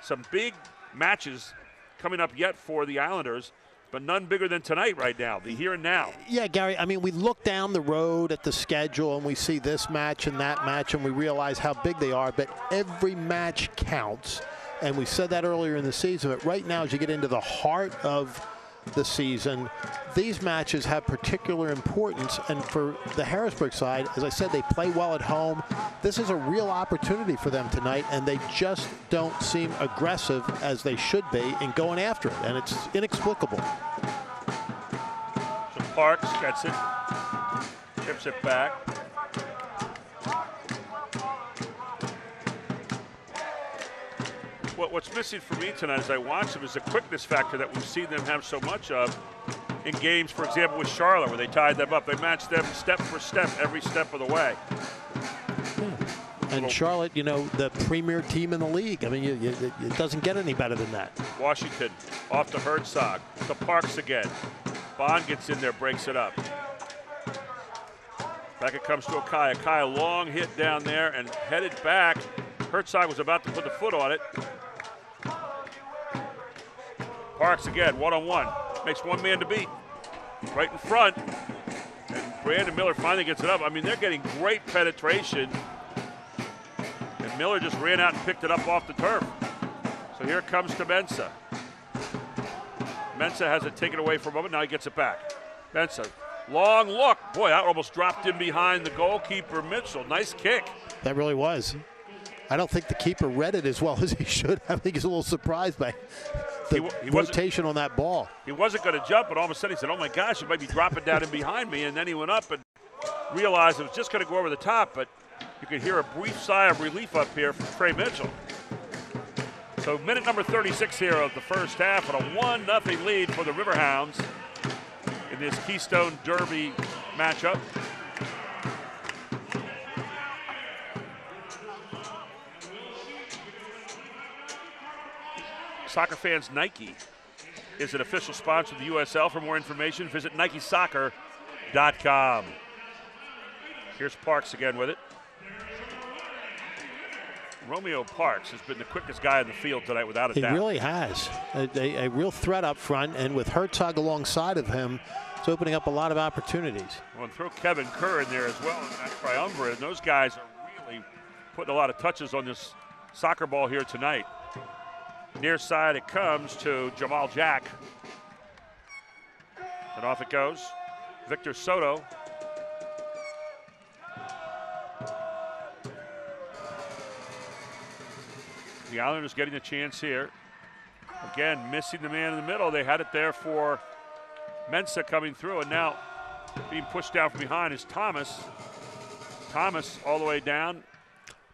some big matches coming up yet for the Islanders, but none bigger than tonight right now, the here and now. Yeah, Gary, I mean, we look down the road at the schedule and we see this match and that match and we realize how big they are, but every match counts. And we said that earlier in the season, but right now as you get into the heart of the season, these matches have particular importance. And for the Harrisburg side, as I said, they play well at home. This is a real opportunity for them tonight, and they just don't seem aggressive as they should be in going after it, and it's inexplicable. So Parks gets it, tips it back. What's missing for me tonight as I watch them is the quickness factor that we've seen them have so much of in games, for example, with Charlotte, where they tied them up. They matched them step for step, every step of the way. And Charlotte, you know, the premier team in the league. I mean, it doesn't get any better than that. Washington off to Herzog, to Parks again. Bond gets in there, breaks it up. Back it comes to Akai. Akai, a long hit down there and headed back. Herzog was about to put the foot on it. Parks again, one-on-one. Makes one man to beat. Right in front. And Brandon Miller finally gets it up. I mean, they're getting great penetration. And Miller just ran out and picked it up off the turf. So here comes to Mensah. Mensah has it taken away for a moment. Now he gets it back. Mensah, long look. Boy, that almost dropped in behind the goalkeeper, Mitchell. Nice kick. That really was. I don't think the keeper read it as well as he should. I think he's a little surprised by the rotation on that ball. He wasn't going to jump, but all of a sudden he said, oh my gosh, it might be dropping down in behind me. And then he went up and realized it was just going to go over the top, but you could hear a brief sigh of relief up here from Trey Mitchell. So minute number 36 here of the first half, and a 1-0 lead for the Riverhounds in this Keystone Derby matchup. Soccer fans, Nike is an official sponsor of the USL. For more information, visit NikeSoccer.com. Here's Parks again with it. Romeo Parks has been the quickest guy in the field tonight, without a doubt. He really has. A real threat up front, and with Herzog alongside of him, it's opening up a lot of opportunities. Well, and throw Kevin Kerr in there as well in that triumvirate. And those guys are really putting a lot of touches on this soccer ball here tonight. Near side it comes to Jamal Jack. And off it goes. Victor Soto. The Islanders getting a chance here. Again, missing the man in the middle. They had it there for Mensah coming through, and now being pushed down from behind is Thomas. Thomas all the way down.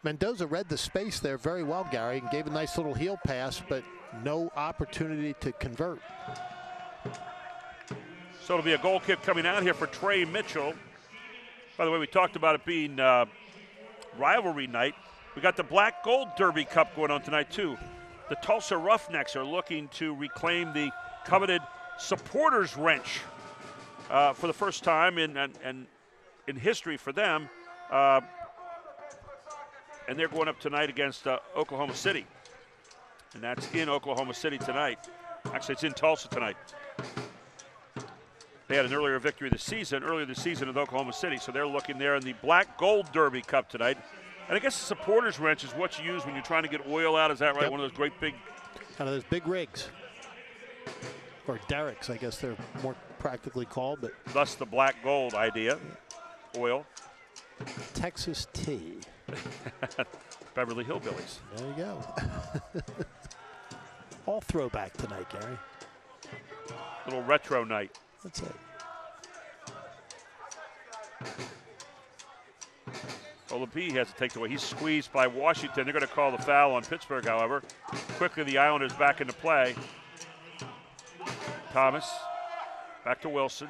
Mendoza read the space there very well, Gary, and gave a nice little heel pass, but no opportunity to convert. So it'll be a goal kick coming out here for Trey Mitchell. By the way, we talked about it being rivalry night. We got the Black Gold Derby Cup going on tonight, too. The Tulsa Roughnecks are looking to reclaim the coveted supporters wrench for the first time in history for them. And they're going up tonight against Oklahoma City. And that's in Oklahoma City tonight. Actually, it's in Tulsa tonight. They had an earlier victory this season, with Oklahoma City. So they're looking there in the Black Gold Derby Cup tonight. And I guess the supporters wrench is what you use when you're trying to get oil out. Is that right? Yep. One of those great big... Kind of those big rigs. Or derricks, I guess they're more practically called. But thus the black gold idea. Oil. Texas tea. Beverly Hillbillies. There you go. All throwback tonight, Gary. Little retro night. That's it. Olympi has to take it away. He's squeezed by Washington. They're going to call the foul on Pittsburgh, however. Quickly, the Islanders back into play. Thomas Back to Wilson.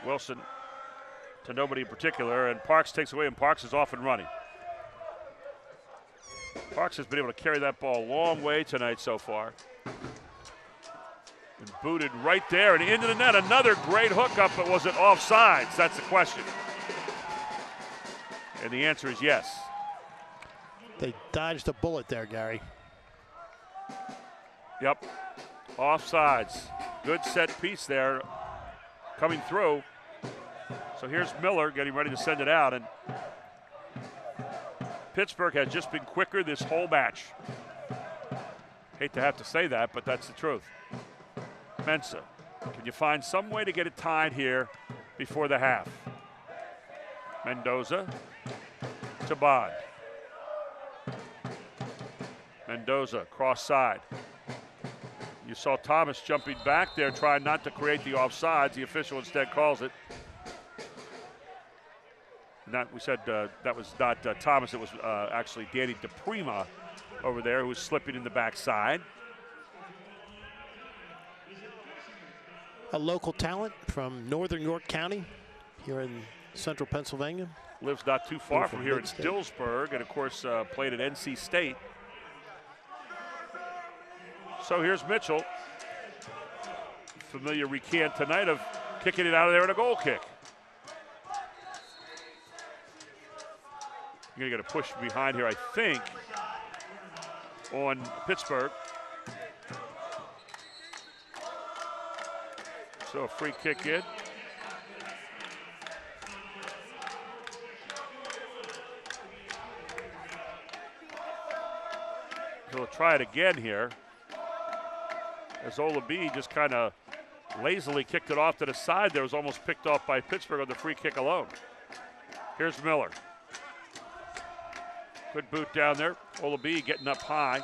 Wilson to nobody in particular, and Parks takes away, and Parks is off and running. Parks has been able to carry that ball a long way tonight so far. And booted right there and into the net. Another great hookup, but was it offsides? That's the question. And the answer is yes. They dodged a bullet there, Gary. Yep, offsides. Good set piece there coming through. So here's Miller getting ready to send it out, and Pittsburgh has just been quicker this whole match. Hate to have to say that, but that's the truth. Mensah, can you find some way to get it tied here before the half? Mendoza to Bond. Mendoza, cross side. You saw Thomas jumping back there, trying not to create the offsides. The official instead calls it. We said that was not Thomas, it was actually Danny DePrima over there who was slipping in the backside. A local talent from northern York County here in central Pennsylvania. Lives not too far from here in Stillsburg, and of course played at NC State. So here's Mitchell. Familiar recant tonight of kicking it out of there in a goal kick. You're going to get a push behind here, I think, on Pittsburgh. So a free kick in. So we'll try it again here. As Ola B just kind of lazily kicked it off to the side there. It was almost picked off by Pittsburgh on the free kick alone. Here's Miller. Good boot down there. Ola B getting up high.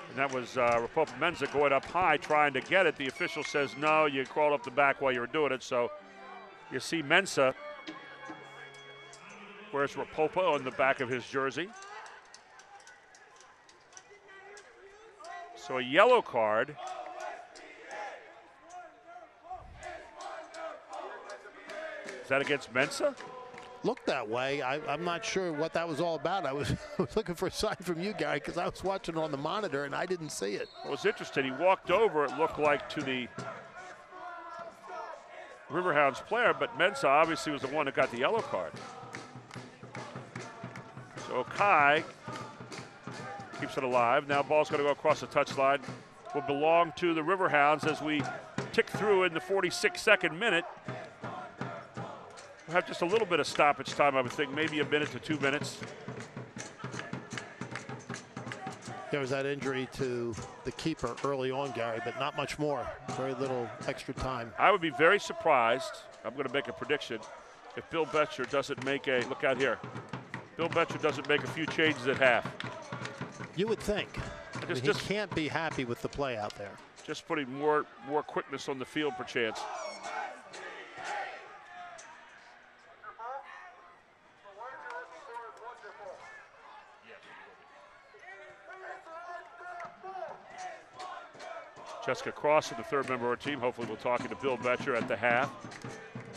And that was Rapopa Mensah going up high trying to get it. The official says, no, you crawled up the back while you were doing it. So you see Mensah. Where's Rapopa on the back of his jersey? So a yellow card. Is that against Mensah? Looked that way. I'm not sure what that was all about. I was looking for a sign from you, Gary, because I was watching it on the monitor and I didn't see it. It was interesting. He walked over, it looked like, to the Riverhounds player, but Mensah obviously was the one that got the yellow card. So Kai keeps it alive. Now ball's going to go across the touchline. Will belong to the Riverhounds as we tick through in the 46-second minute. We'll have just a little bit of stoppage time, I would think, maybe a minute to 2 minutes. There was that injury to the keeper early on, Gary, but not much more. Very little extra time. I would be very surprised, I'm going to make a prediction, if Bill Betcher doesn't make a, look out here, Bill Betcher doesn't make a few changes at half. You would think. He can't be happy with the play out there. Just putting more quickness on the field per chance. Jessica Cross, the third member of our team. Hopefully we're talking to Bill Betcher at the half.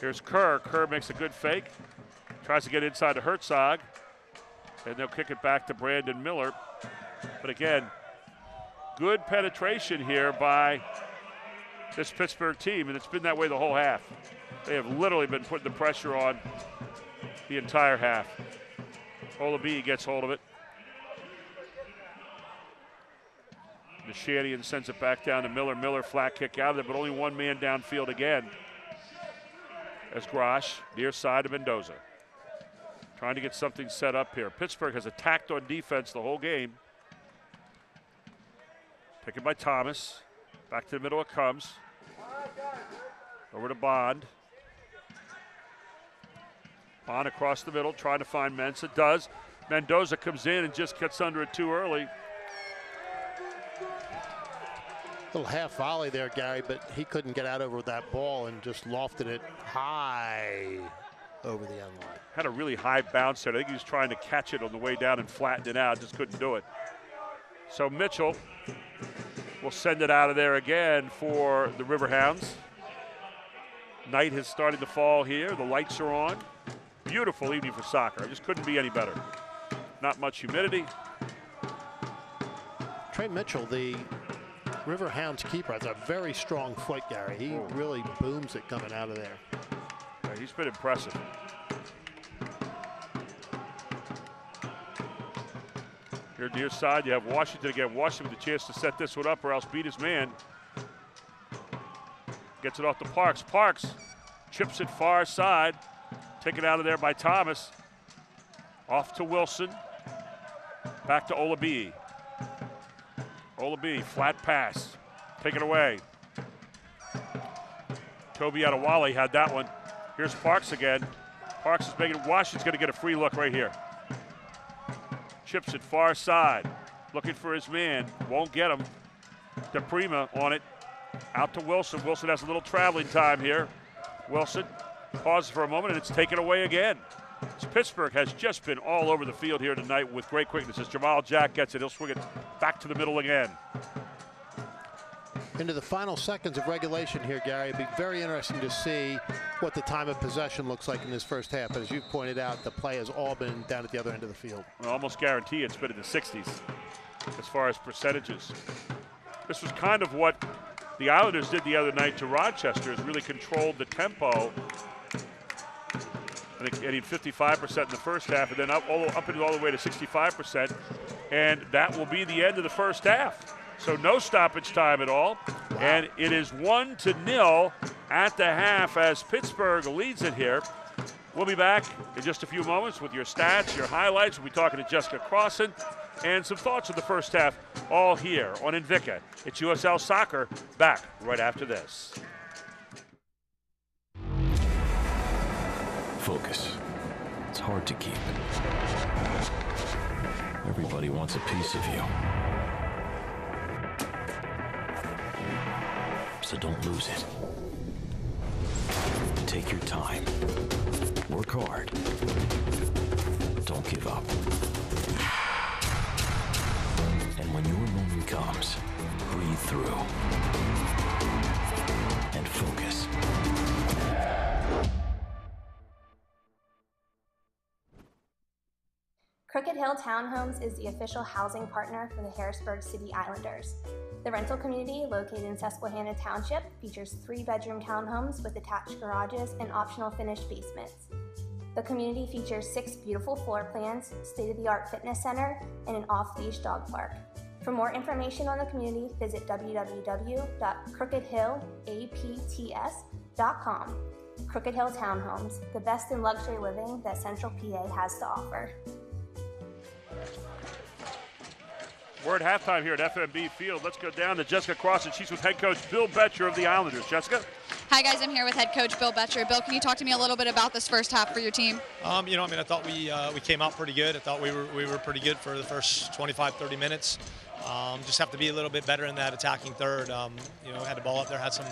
Here's Kerr. Kerr makes a good fake. Tries to get inside to Herzog. And they'll kick it back to Brandon Miller. But again, good penetration here by this Pittsburgh team, and it's been that way the whole half. They have literally been putting the pressure on the entire half. Ola B gets hold of it. Nishanian sends it back down to Miller. Miller flat kick out of there, but only one man downfield again. As Grosh, near side of Mendoza. Trying to get something set up here. Pittsburgh has attacked on defense the whole game. Taken by Thomas. Back to the middle it comes. Over to Bond. Bond across the middle, trying to find Mensah. Does. Mendoza comes in and just gets under it too early. Little half volley there, Gary, but he couldn't get out over that ball and just lofted it high over the end line. Had a really high bounce there. I think he was trying to catch it on the way down and flatten it out. Just couldn't do it. So Mitchell will send it out of there again for the Riverhounds. Night has started to fall here. The lights are on. Beautiful evening for soccer. It just couldn't be any better. Not much humidity. Trey Mitchell, the Riverhounds keeper, has a very strong foot, Gary. He really booms it coming out of there. Yeah, he's been impressive. Here near side, you have Washington again. Washington with a chance to set this one up or else beat his man. Gets it off to Parks. Parks chips it far side. Taken out of there by Thomas. Off to Wilson. Back to Olabi. Olabi, flat pass. Taken away. Toby Adewale had that one. Here's Parks again. Parks is making, Washington's going to get a free look right here. Chips it far side. Looking for his man. Won't get him. DePrima on it. Out to Wilson. Wilson has a little traveling time here. Wilson pauses for a moment, and it's taken away again. Pittsburgh has just been all over the field here tonight with great quickness. As Jamal Jack gets it, he'll swing it back to the middle again. Into the final seconds of regulation here, Gary. It'd be very interesting to see what the time of possession looks like in this first half. But as you've pointed out, the play has all been down at the other end of the field. I almost guarantee it's been in the 60s as far as percentages. This was kind of what the Islanders did the other night to Rochester, is really controlled the tempo. I think hitting 55% in the first half, and then up and all the way to 65%. And that will be the end of the first half. So no stoppage time at all. Wow. And it is 1-0 at the half as Pittsburgh leads it here. We'll be back in just a few moments with your stats, your highlights. We'll be talking to Jessica Crossan and some thoughts of the first half, all here on Invicta. It's USL Soccer, back right after this. Focus. It's hard to keep. Everybody wants a piece of you. So don't lose it. Take your time. Work hard. Don't give up. And when your moment comes, breathe through and focus. Crooked Hill Townhomes is the official housing partner for the Harrisburg City Islanders. The rental community, located in Susquehanna Township, features 3-bedroom townhomes with attached garages and optional finished basements. The community features 6 beautiful floor plans, state-of-the-art fitness center, and an off-leash dog park. For more information on the community, visit www.crookedhillapts.com. Crooked Hill Townhomes, the best in luxury living that Central PA has to offer. We're at halftime here at FMB Field. Let's go down to Jessica Crossan. She's with head coach Bill Betcher of the Islanders. Jessica? Hi, guys. I'm here with head coach Bill Betcher. Bill, can you talk to me a little bit about this first half for your team? I thought we came out pretty good. I thought we were pretty good for the first 25, 30 minutes. Just have to be a little bit better in that attacking third. Had the ball up there, had some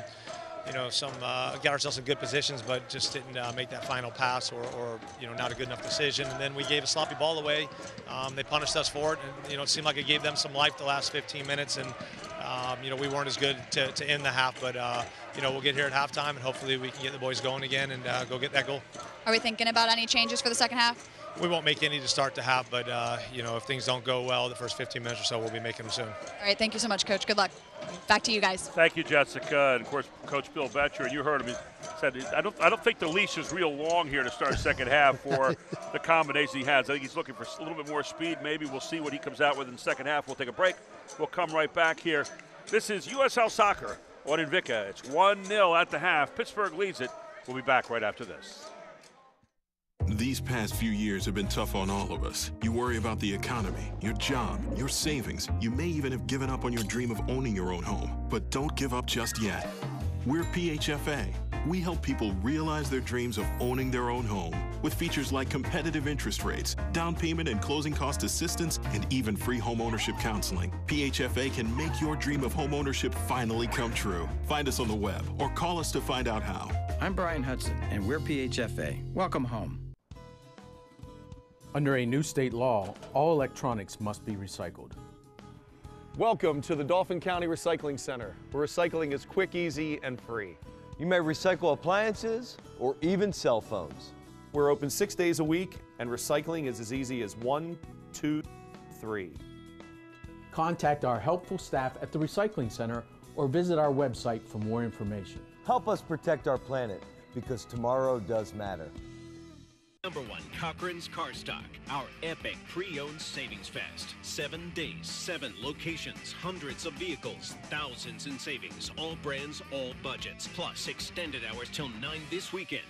got ourselves in good positions, but just didn't make that final pass or not a good enough decision. And then we gave a sloppy ball away. They punished us for it, and it seemed like it gave them some life the last 15 minutes. And we weren't as good to end the half, but we'll get here at halftime, and hopefully we can get the boys going again and go get that goal. Are we thinking about any changes for the second half? We won't make any to start the half, but if things don't go well the first 15 minutes or so, we'll be making them soon. All right, thank you so much, Coach. Good luck. Back to you guys. Thank you, Jessica, and of course, Coach Bill Betcher. And you heard him. He said, "I don't think the leash is real long here to start second half for the combination he has. I think he's looking for a little bit more speed. Maybe we'll see what he comes out with in the second half. We'll take a break. We'll come right back here. This is USL Soccer on Invicta. It's 1-0 at the half. Pittsburgh leads it. We'll be back right after this. These past few years have been tough on all of us. You worry about the economy, your job, your savings. You may even have given up on your dream of owning your own home. But don't give up just yet. We're PHFA. We help people realize their dreams of owning their own home with features like competitive interest rates, down payment and closing cost assistance, and even free home ownership counseling. PHFA can make your dream of home ownership finally come true. Find us on the web or call us to find out how. I'm Brian Hudson, and we're PHFA. Welcome home. Under a new state law, all electronics must be recycled. Welcome to the Dauphin County Recycling Center, where recycling is quick, easy, and free. You may recycle appliances or even cell phones. We're open 6 days a week, and recycling is as easy as 1, 2, 3. Contact our helpful staff at the Recycling Center or visit our website for more information. Help us protect our planet, because tomorrow does matter. Number 1, Cochran's Car Stock, our epic pre-owned savings fest. 7 days, 7 locations, hundreds of vehicles, thousands in savings, all brands, all budgets, plus extended hours till 9 this weekend.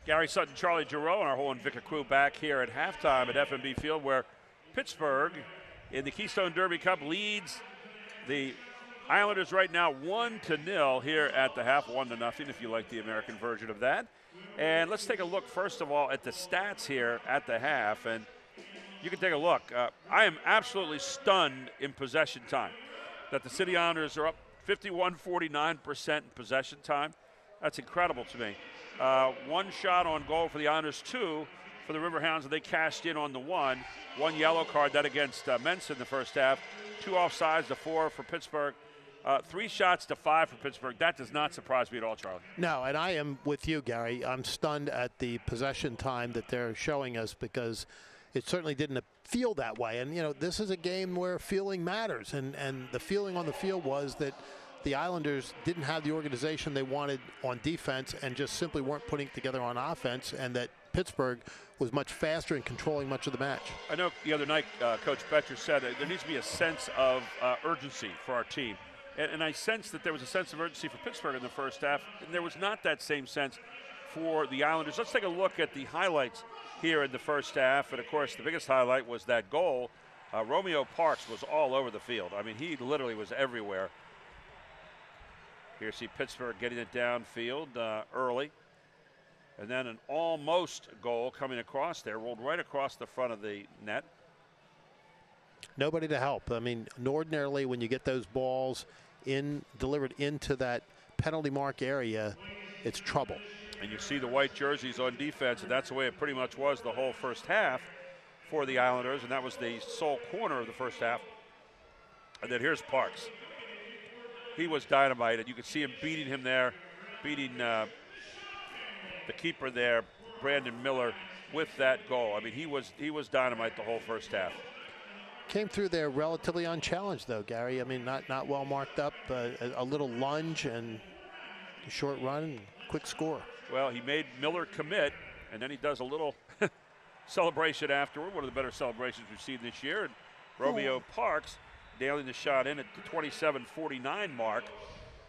Gary Sutton, Charlie Giroux, and our whole Invicta crew back here at halftime at FMB Field, where Pittsburgh in the Keystone Derby Cup leads the Islanders right now 1-0 here at the half, 1-0 if you like the American version of that. And let's take a look, first of all, at the stats here at the half. And you can take a look. I am absolutely stunned in possession time that the City Islanders are up 51-49% in possession time. That's incredible to me. 1 shot on goal for the Islanders, 2 for the Riverhounds, and they cashed in on the 1. 1 yellow card, that against Mensa in the first half. 2 offsides to 4 for Pittsburgh. 3 shots to 5 for Pittsburgh. That does not surprise me at all, Charlie. No, and I am with you, Gary. I'm stunned at the possession time that they're showing us, because it certainly didn't feel that way. And, you know, this is a game where feeling matters. And the feeling on the field was that the Islanders didn't have the organization they wanted on defense and just simply weren't putting it together on offense, and that Pittsburgh was much faster and controlling much of the match. I know the other night Coach Betcher said there needs to be a sense of urgency for our team. And I sensed that there was a sense of urgency for Pittsburgh in the first half, and there was not that same sense for the Islanders. Let's take a look at the highlights here in the first half. And, of course, the biggest highlight was that goal. Romeo Parks was all over the field. I mean, he literally was everywhere. Here you see Pittsburgh getting it downfield early. And then an almost goal coming across there, rolled right across the front of the net. Nobody to help. I mean, ordinarily when you get those balls delivered into that penalty mark area, it's trouble. And you see the white jerseys on defense, and that's the way it pretty much was the whole first half for the Islanders, and that was the sole corner of the first half. And then here's Parks. He was dynamite, and you could see him beating him there, beating the keeper there, Brandon Miller, with that goal. I mean, he was dynamite the whole first half. Came through there relatively unchallenged, though, Gary. I mean, not well marked up. A little lunge and a short run and quick score. Well, he made Miller commit, and then he does a little celebration afterward. One of the better celebrations we've seen this year. And Romeo Parks nailing the shot in at the 27-49 mark.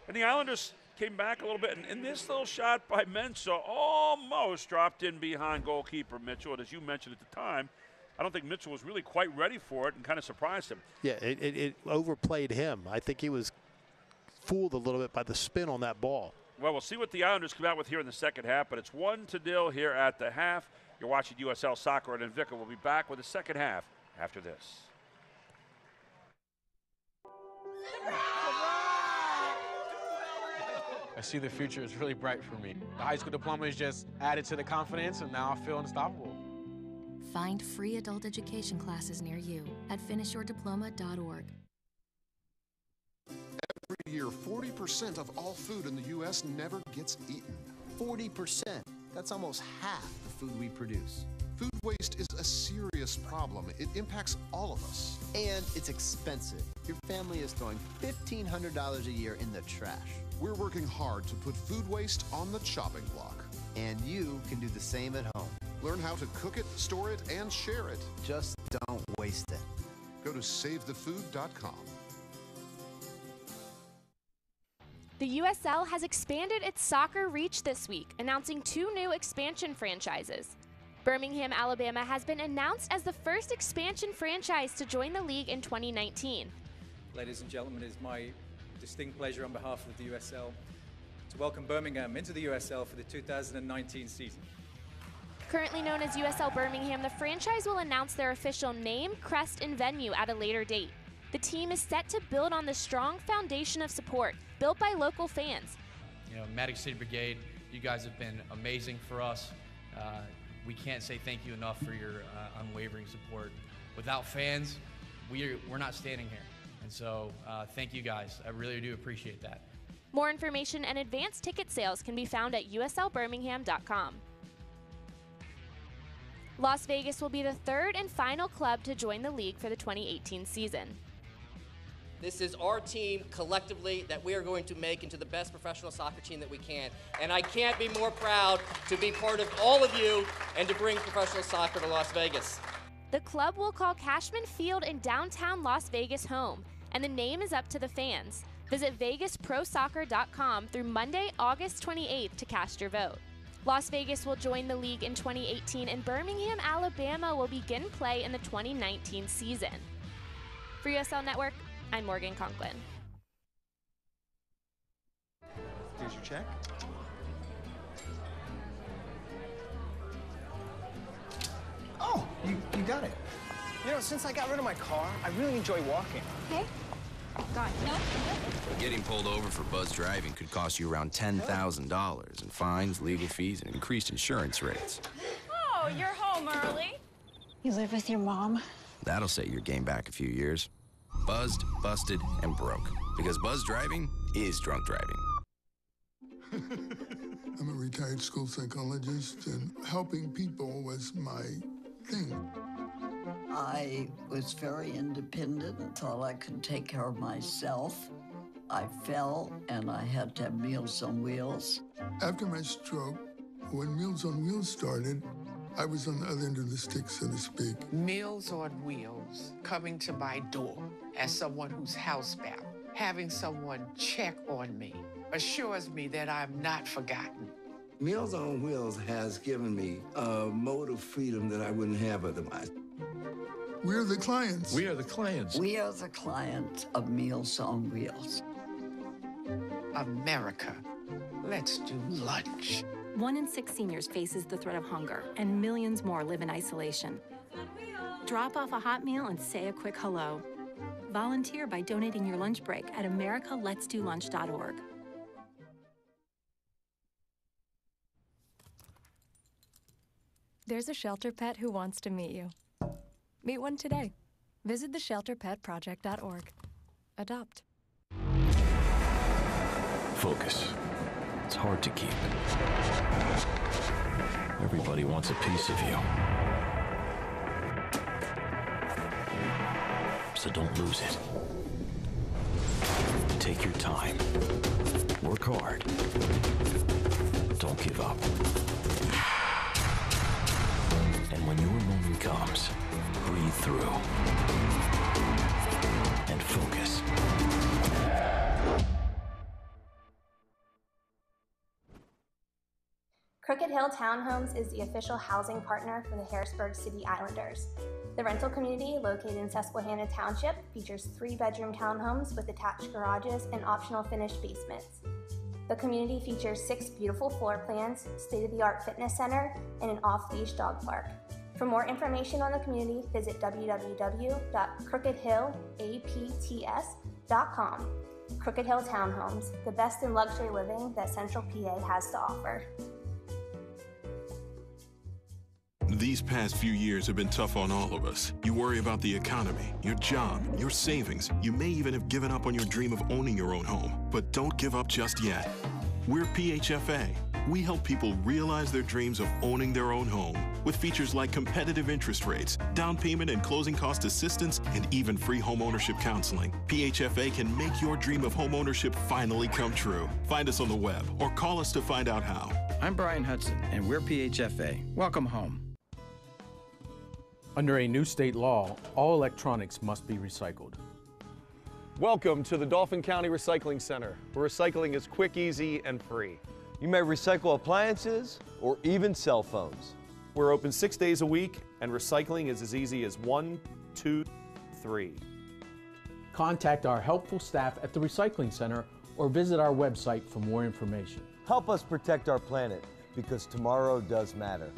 And the Islanders came back a little bit. And this little shot by Mensa almost dropped in behind goalkeeper Mitchell. And as you mentioned at the time, I don't think Mitchell was really quite ready for it and kind of surprised him. Yeah, it overplayed him. I think he was fooled a little bit by the spin on that ball. Well, we'll see what the Islanders come out with here in the second half, but it's 1-0 here at the half. You're watching USL Soccer, and Invicta will be back with the second half after this. I see the future is really bright for me. The high school diploma is just added to the confidence, and now I feel unstoppable. Find free adult education classes near you at finishyourdiploma.org. Every year, 40% of all food in the U.S. never gets eaten. 40%. That's almost half the food we produce. Food waste is a serious problem. It impacts all of us. And it's expensive. Your family is throwing $1,500 a year in the trash. We're working hard to put food waste on the chopping block. And you can do the same at home. Learn how to cook it, store it, and share it. Just don't waste it. Go to SaveTheFood.com. The USL has expanded its soccer reach this week, announcing 2 new expansion franchises. Birmingham, Alabama has been announced as the first expansion franchise to join the league in 2019. Ladies and gentlemen, it is my distinct pleasure on behalf of the USL to welcome Birmingham into the USL for the 2019 season. Currently known as USL Birmingham, the franchise will announce their official name, crest, and venue at a later date. The team is set to build on the strong foundation of support built by local fans. You know, Maddox City Brigade, you guys have been amazing for us. We can't say thank you enough for your unwavering support. Without fans, we're not standing here. And so thank you guys. I really do appreciate that. More information and advanced ticket sales can be found at uslbirmingham.com. Las Vegas will be the third and final club to join the league for the 2018 season. This is our team collectively that we are going to make into the best professional soccer team that we can. And I can't be more proud to be part of all of you and to bring professional soccer to Las Vegas. The club will call Cashman Field in downtown Las Vegas home, and the name is up to the fans. Visit vegasprosoccer.com through Monday, August 28th to cast your vote. Las Vegas will join the league in 2018, and Birmingham, Alabama will begin play in the 2019 season. For USL Network, I'm Morgan Conklin. Here's your check. Oh, you got it. You know, since I got rid of my car, I really enjoy walking. Hey? God, no. Getting pulled over for buzz driving could cost you around $10,000 in fines, legal fees, and increased insurance rates. Oh, you're home early. You live with your mom? That'll set your game back a few years. Buzzed, busted, and broke. Because buzz driving is drunk driving. I'm a retired school psychologist, and helping people was my thing. I was very independent and thought I could take care of myself. I fell, and I had to have Meals on Wheels. After my stroke, when Meals on Wheels started, I was on the other end of the stick, so to speak. Meals on Wheels, coming to my door as someone who's housebound, having someone check on me, assures me that I'm not forgotten. Meals on Wheels has given me a mode of freedom that I wouldn't have otherwise. We're the clients. We are the clients. We are the clients of Meals on Wheels. America, let's do lunch. 1 in 6 seniors faces the threat of hunger, and millions more live in isolation. Drop off a hot meal and say a quick hello. Volunteer by donating your lunch break at americaletsdolunch.org. There's a shelter pet who wants to meet you. Meet one today. Visit theshelterpetproject.org. Adopt. Focus. It's hard to keep. Everybody wants a piece of you. So don't lose it. Take your time. Work hard. Don't give up. And when your moment comes, breathe through and focus. Crooked Hill Townhomes is the official housing partner for the Harrisburg City Islanders. The rental community, located in Susquehanna Township, features 3-bedroom townhomes with attached garages and optional finished basements. The community features 6 beautiful floor plans, state-of-the-art fitness center, and an off-leash dog park. For more information on the community, visit www.crookedhillapts.com. Crooked Hill Townhomes, the best in luxury living that Central PA has to offer. These past few years have been tough on all of us. You worry about the economy, your job, your savings. You may even have given up on your dream of owning your own home. But don't give up just yet. We're PHFA. We help people realize their dreams of owning their own home with features like competitive interest rates, down payment and closing cost assistance, and even free home ownership counseling. PHFA can make your dream of home ownership finally come true. Find us on the web or call us to find out how. I'm Brian Hudson, and we're PHFA. Welcome home. Under a new state law, all electronics must be recycled. Welcome to the Dauphin County Recycling Center, where recycling is quick, easy, and free. You may recycle appliances or even cell phones. We're open 6 days a week, and recycling is as easy as 1, 2, 3. Contact our helpful staff at the Recycling Center or visit our website for more information. Help us protect our planet, because tomorrow does matter.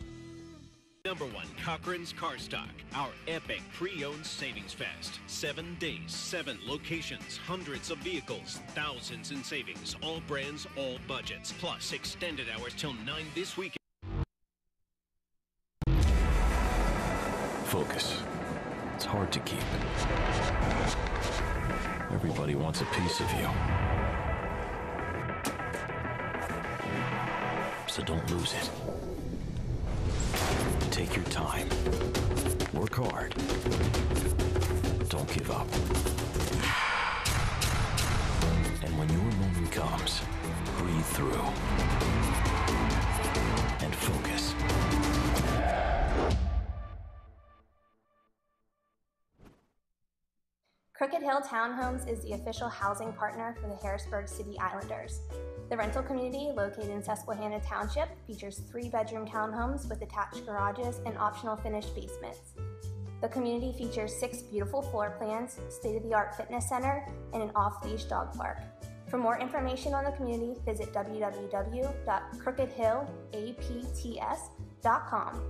#1 Cochran's Car Stock, our epic pre-owned savings fest. 7 days, 7 locations, hundreds of vehicles, thousands in savings, all brands, all budgets, plus extended hours till 9 this weekend. Focus. It's hard to keep. Everybody wants a piece of you. So don't lose it. Take your time. Work hard. Don't give up. And when your moment comes, breathe through and focus. Crooked Hill Townhomes is the official housing partner for the Harrisburg City Islanders. The rental community, located in Susquehanna Township, features 3-bedroom townhomes with attached garages and optional finished basements. The community features 6 beautiful floor plans, state-of-the-art fitness center, and an off-leash dog park. For more information on the community, visit www.crookedhillapts.com.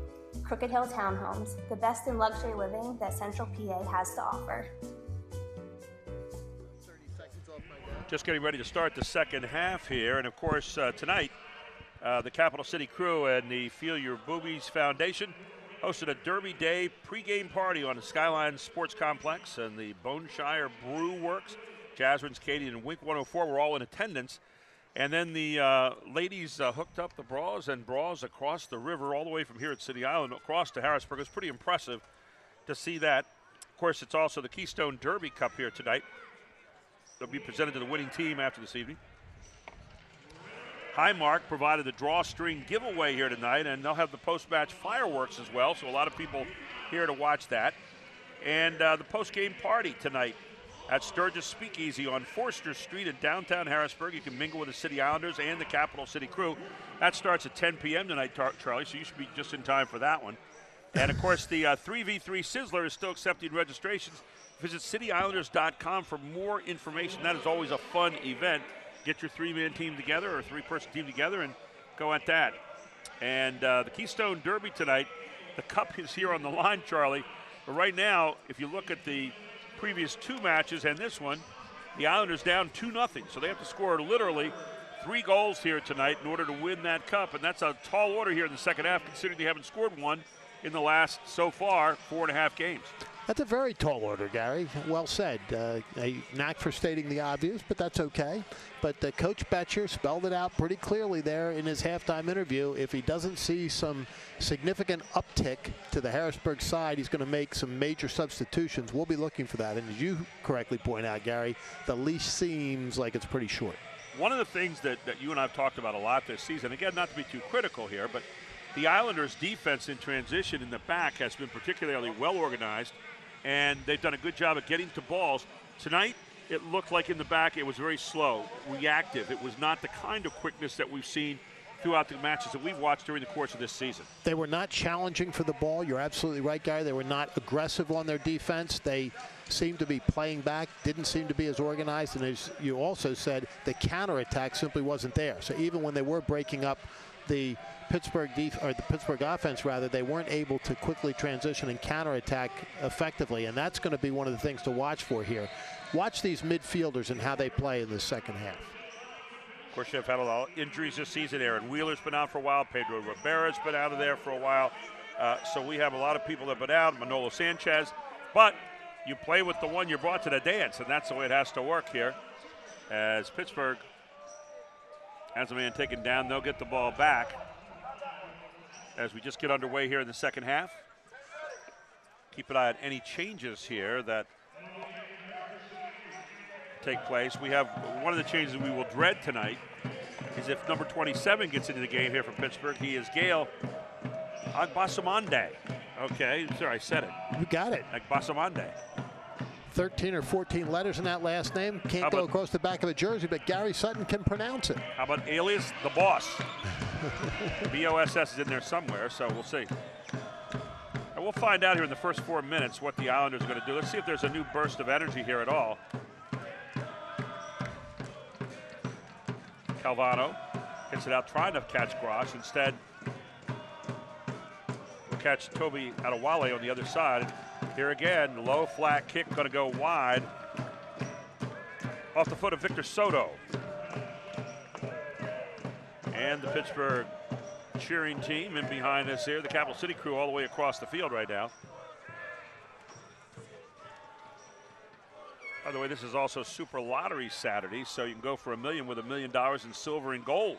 Crooked Hill Townhomes, the best in luxury living that Central PA has to offer. Just getting ready to start the second half here. And, of course, tonight, the Capital City Crew and the Feel Your Boobies Foundation hosted a Derby Day pregame party on the Skyline Sports Complex, and the Boneshire Brew Works, Jasmine's, Katie, and Wink 104 were all in attendance. And then the ladies hooked up the bras and bras across the river all the way from here at City Island across to Harrisburg. It was pretty impressive to see that. Of course, it's also the Keystone Derby Cup here tonight. They'll be presented to the winning team after this evening. Highmark provided the drawstring giveaway here tonight, and they'll have the post-match fireworks as well, so a lot of people here to watch that. And the post-game party tonight at Sturgis Speakeasy on Forster Street in downtown Harrisburg. You can mingle with the City Islanders and the Capital City Crew. That starts at 10 p.m. tonight, Charlie, so you should be just in time for that one. And, of course, the 3v3 Sizzler is still accepting registrations. Visit cityislanders.com for more information. That is always a fun event. Get your 3-man team together or 3-person team together and go at that. And the Keystone Derby tonight, the cup is here on the line, Charlie. But right now, if you look at the previous 2 matches and this one, the Islanders down 2-0. So they have to score literally 3 goals here tonight in order to win that cup. And that's a tall order here in the second half, considering they haven't scored one in the last, so far, 4.5 games. That's a very tall order, Gary. Well said. A knack for stating the obvious, but that's okay. But Coach Betcher spelled it out pretty clearly there in his halftime interview. If he doesn't see some significant uptick to the Harrisburg side, he's going to make some major substitutions. We'll be looking for that. And as you correctly point out, Gary, the leash seems like it's pretty short. One of the things that you and I have talked about a lot this season, again, not to be too critical here, but the Islanders' defense in transition in the back has been particularly well organized, and they've done a good job of getting to balls. Tonight, it looked like in the back it was very slow, reactive. It was not the kind of quickness that we've seen throughout the matches that we've watched during the course of this season. They were not challenging for the ball. You're absolutely right, Gary. They were not aggressive on their defense. They seemed to be playing back, didn't seem to be as organized, and as you also said, the counterattack simply wasn't there. So even when they were breaking up the Pittsburgh offense, rather, they weren't able to quickly transition and counterattack effectively, and that's going to be one of the things to watch for here. Watch these midfielders and how they play in the second half. Of course, you've had a lot of injuries this season. Aaron Wheeler's been out for a while. Pedro Rivera's been out of there for a while. So we have a lot of people that have been out. Manolo Sanchez. But you play with the one you brought to the dance, and that's the way it has to work here. As Pittsburgh has a man taken down, they'll get the ball back as we just get underway here in the second half. Keep an eye on any changes here that take place. We have one of the changes we will dread tonight is if number 27 gets into the game here for Pittsburgh. He is Gail Agbasamande. Okay, sorry, I said it. You got it. Agbasamande. 13 or 14 letters in that last name. Can't go across the back of a jersey, but Gary Sutton can pronounce it. How about alias the boss? BOSS is in there somewhere, so we'll see. And we'll find out here in the first 4 minutes what the Islanders are going to do. Let's see if there's a new burst of energy here at all. Calvano hits it out, trying to catch Grosh. Instead, we'll catch Toby Adewale on the other side. Here again, low flat kick going to go wide off the foot of Victor Soto. And the Pittsburgh cheering team in behind us here, the Capital City Crew all the way across the field right now. By the way, this is also Super Lottery Saturday, so you can go for $1 million with $1 million in silver and gold.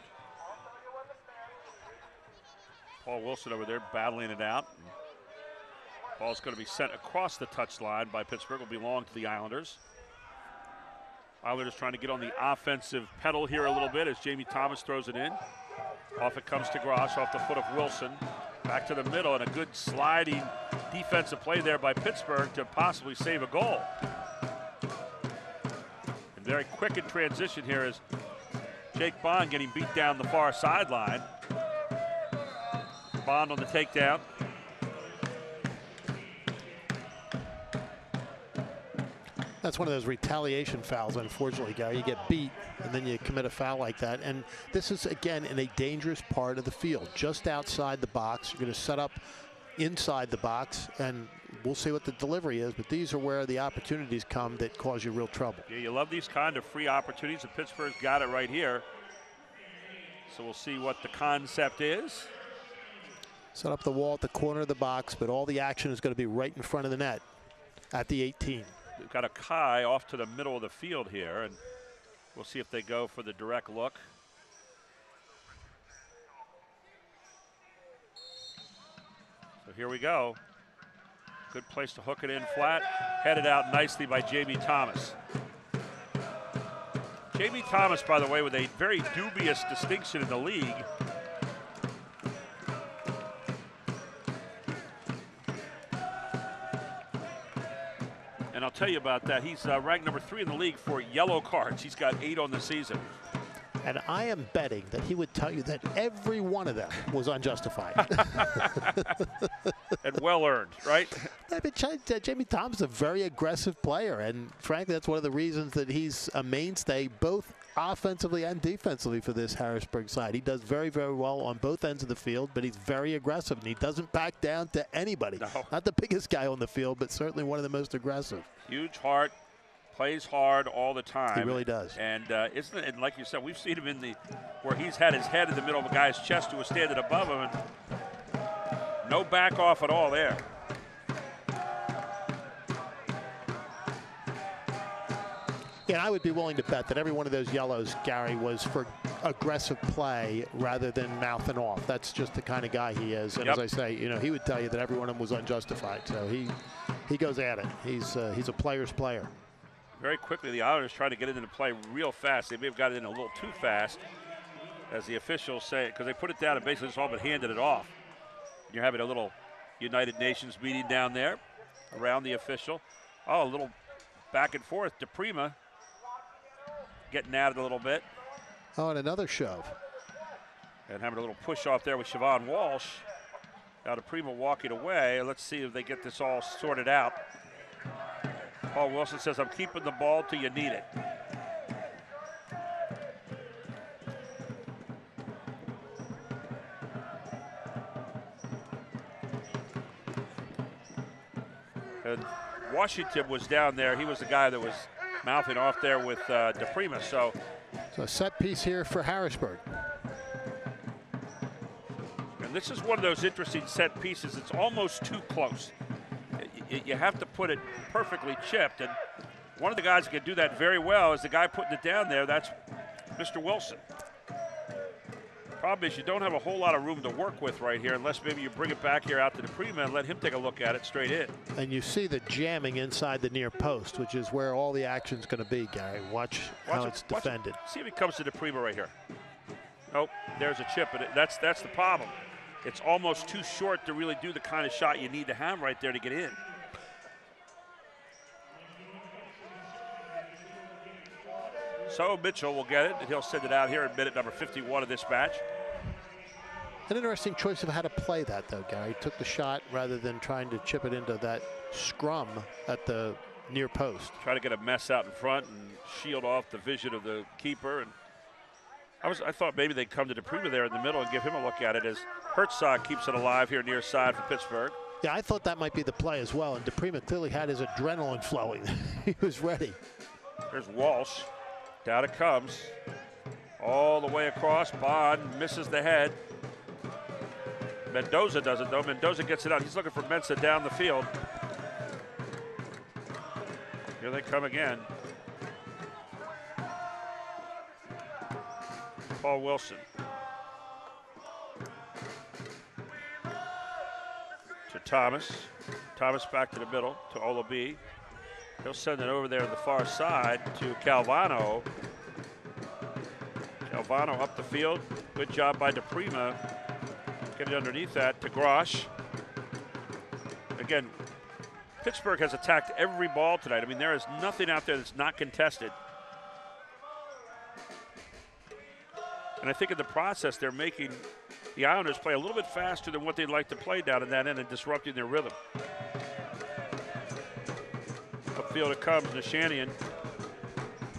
Paul Wilson over there battling it out. Ball's going to be sent across the touchline by Pittsburgh. Will belong to the Islanders. Islanders trying to get on the offensive pedal here a little bit as Jamie Thomas throws it in. Off it comes to Grosh, off the foot of Wilson. Back to the middle, and a good sliding defensive play there by Pittsburgh to possibly save a goal. And very quick in transition here is Jake Bond getting beat down the far sideline. Bond on the takedown. That's one of those retaliation fouls, unfortunately, Gary. You get beat, and then you commit a foul like that. And this is, again, in a dangerous part of the field, just outside the box. You're going to set up inside the box, and we'll see what the delivery is. But these are where the opportunities come that cause you real trouble. Yeah, you love these kind of free opportunities, and Pittsburgh's got it right here. So we'll see what the concept is. Set up the wall at the corner of the box, but all the action is going to be right in front of the net at the 18. We've got a Kai off to the middle of the field here, and we'll see if they go for the direct look. So here we go. Good place to hook it in flat. Headed out nicely by Jamie Thomas. Jamie Thomas, by the way, with a very dubious distinction in the league. And I'll tell you about that. He's ranked number 3 in the league for yellow cards. He's got 8 on the season. And I am betting that he would tell you that every one of them was unjustified. And well earned, right? Yeah, but Jamie Thomas is a very aggressive player, and frankly, that's one of the reasons that he's a mainstay both offensively and defensively for this Harrisburg side. He does very, very well on both ends of the field, but he's very aggressive, and he doesn't back down to anybody. No. Not the biggest guy on the field, but certainly one of the most aggressive. Huge heart, plays hard all the time. He really does. And isn't it? And like you said, we've seen him in the where he's had his head in the middle of a guy's chest who was standing above him, and no back off at all there. Yeah, and I would be willing to bet that every one of those yellows, Gary, was for aggressive play rather than mouthing off. That's just the kind of guy he is. And Yep. as I say, you know, he would tell you that every one of them was unjustified. So he goes at it. He's a player's player. Very quickly, the Islanders trying to get it into play real fast. They may have got it in a little too fast, as the officials say, because they put it down and basically just all but handed it off. You're having a little United Nations meeting down there around the official. Oh, a little back and forth. DePrima getting at it a little bit. Oh, and another shove. And having a little push off there with Siobhan Walsh. Now DePrima walking away. Let's see if they get this all sorted out. Paul Wilson says, I'm keeping the ball till you need it. And Washington was down there. He was the guy that was mouthing off there with DePrima. So a set piece here for Harrisburg. And this is one of those interesting set pieces. It's almost too close. You have to put it perfectly chipped. And one of the guys that can do that very well is the guy putting it down there. That's Mr. Wilson. Problem is you don't have a whole lot of room to work with right here unless maybe you bring it back here out to DePrima and let him take a look at it straight in. And you see the jamming inside the near post, which is where all the action's going to be, Gary. Watch how it's defended. See if he comes to DePrima right here. Nope, there's a chip. And that's the problem. It's almost too short to really do the kind of shot you need to have right there to get in. So Mitchell will get it, and he'll send it out here in minute number 51 of this match. An interesting choice of how to play that, though, Gary. Took the shot rather than trying to chip it into that scrum at the near post. Try to get a mess out in front and shield off the vision of the keeper. And I thought maybe they'd come to DePrima there in the middle and give him a look at it as Herzog keeps it alive here near side for Pittsburgh. Yeah, I thought that might be the play as well, and DePrima clearly had his adrenaline flowing. He was ready. There's Walsh. Down it comes. All the way across. Bond misses the head. Mendoza does it, though. Mendoza gets it out. He's looking for Mensah down the field. Here they come again. Paul Wilson. To Thomas. Thomas back to the middle to Olabi. He'll send it over there on the far side to Calvano. Calvano up the field. Good job by DePrima. Get it underneath that to Grosh. Again, Pittsburgh has attacked every ball tonight. I mean, there is nothing out there that's not contested. And I think in the process, they're making the Islanders play a little bit faster than what they'd like to play down in that end and disrupting their rhythm. Upfield it comes, Nishanian.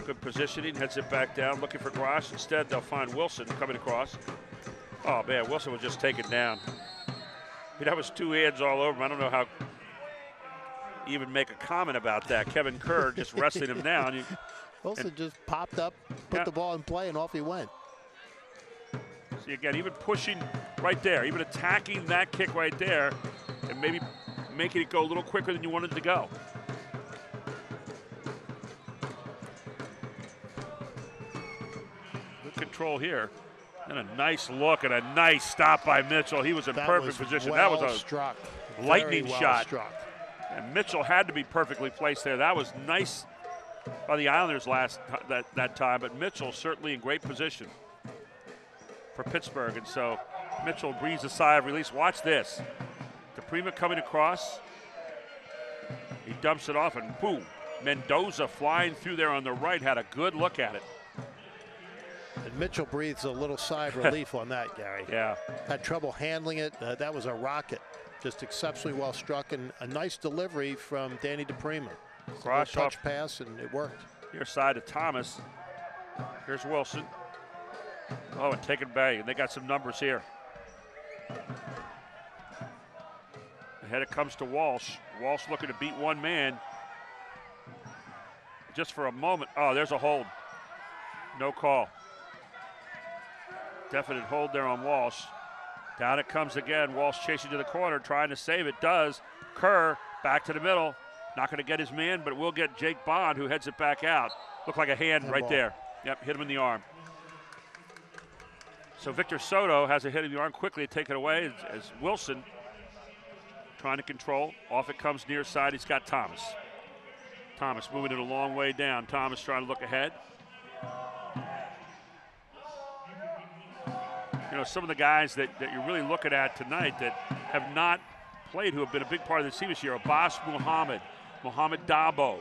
Good positioning, heads it back down, looking for Grosh. Instead, they'll find Wilson coming across. Oh, man, Wilson was just taken down. I mean, that was two hands all over him. I don't know how even make a comment about that. Kevin Kerr just wrestling him down. Wilson just popped up, put the ball in play, and off he went. See, again, even pushing right there, even attacking that kick right there, and maybe making it go a little quicker than you wanted it to go. Good control here. And a nice look and a nice stop by Mitchell. He was in perfect position. That was a lightning shot. And Mitchell had to be perfectly placed there. That was nice by the Islanders that time, but Mitchell certainly in great position for Pittsburgh. And so Mitchell breathes a sigh of release. Watch this. DePrima coming across. He dumps it off and boom. Mendoza flying through there on the right, had a good look at it. And Mitchell breathes a little sigh of relief on that, Gary. Yeah. Had trouble handling it. That was a rocket. Just exceptionally well struck, and a nice delivery from Danny DePrima. Cross touch off pass, and it worked. Near side to Thomas. Here's Wilson. Oh, and taken back. And they got some numbers here. Ahead it comes to Walsh. Walsh looking to beat one man. Just for a moment. Oh, there's a hold. No call. Definite hold there on Walsh. Down it comes again. Walsh chasing to the corner, trying to save it. Does. Kerr back to the middle. Not going to get his man, but will get Jake Bond, who heads it back out. Looked like a hand right there. Yep, hit him in the arm. So Victor Soto has a hit in the arm, quickly take it away as Wilson trying to control. Off it comes near side. He's got Thomas. Thomas moving it a long way down. Thomas trying to look ahead. You know, some of the guys that you're really looking at tonight that have not played, who have been a big part of the team this year, Abbas Muhammad, Mohamed Dabo,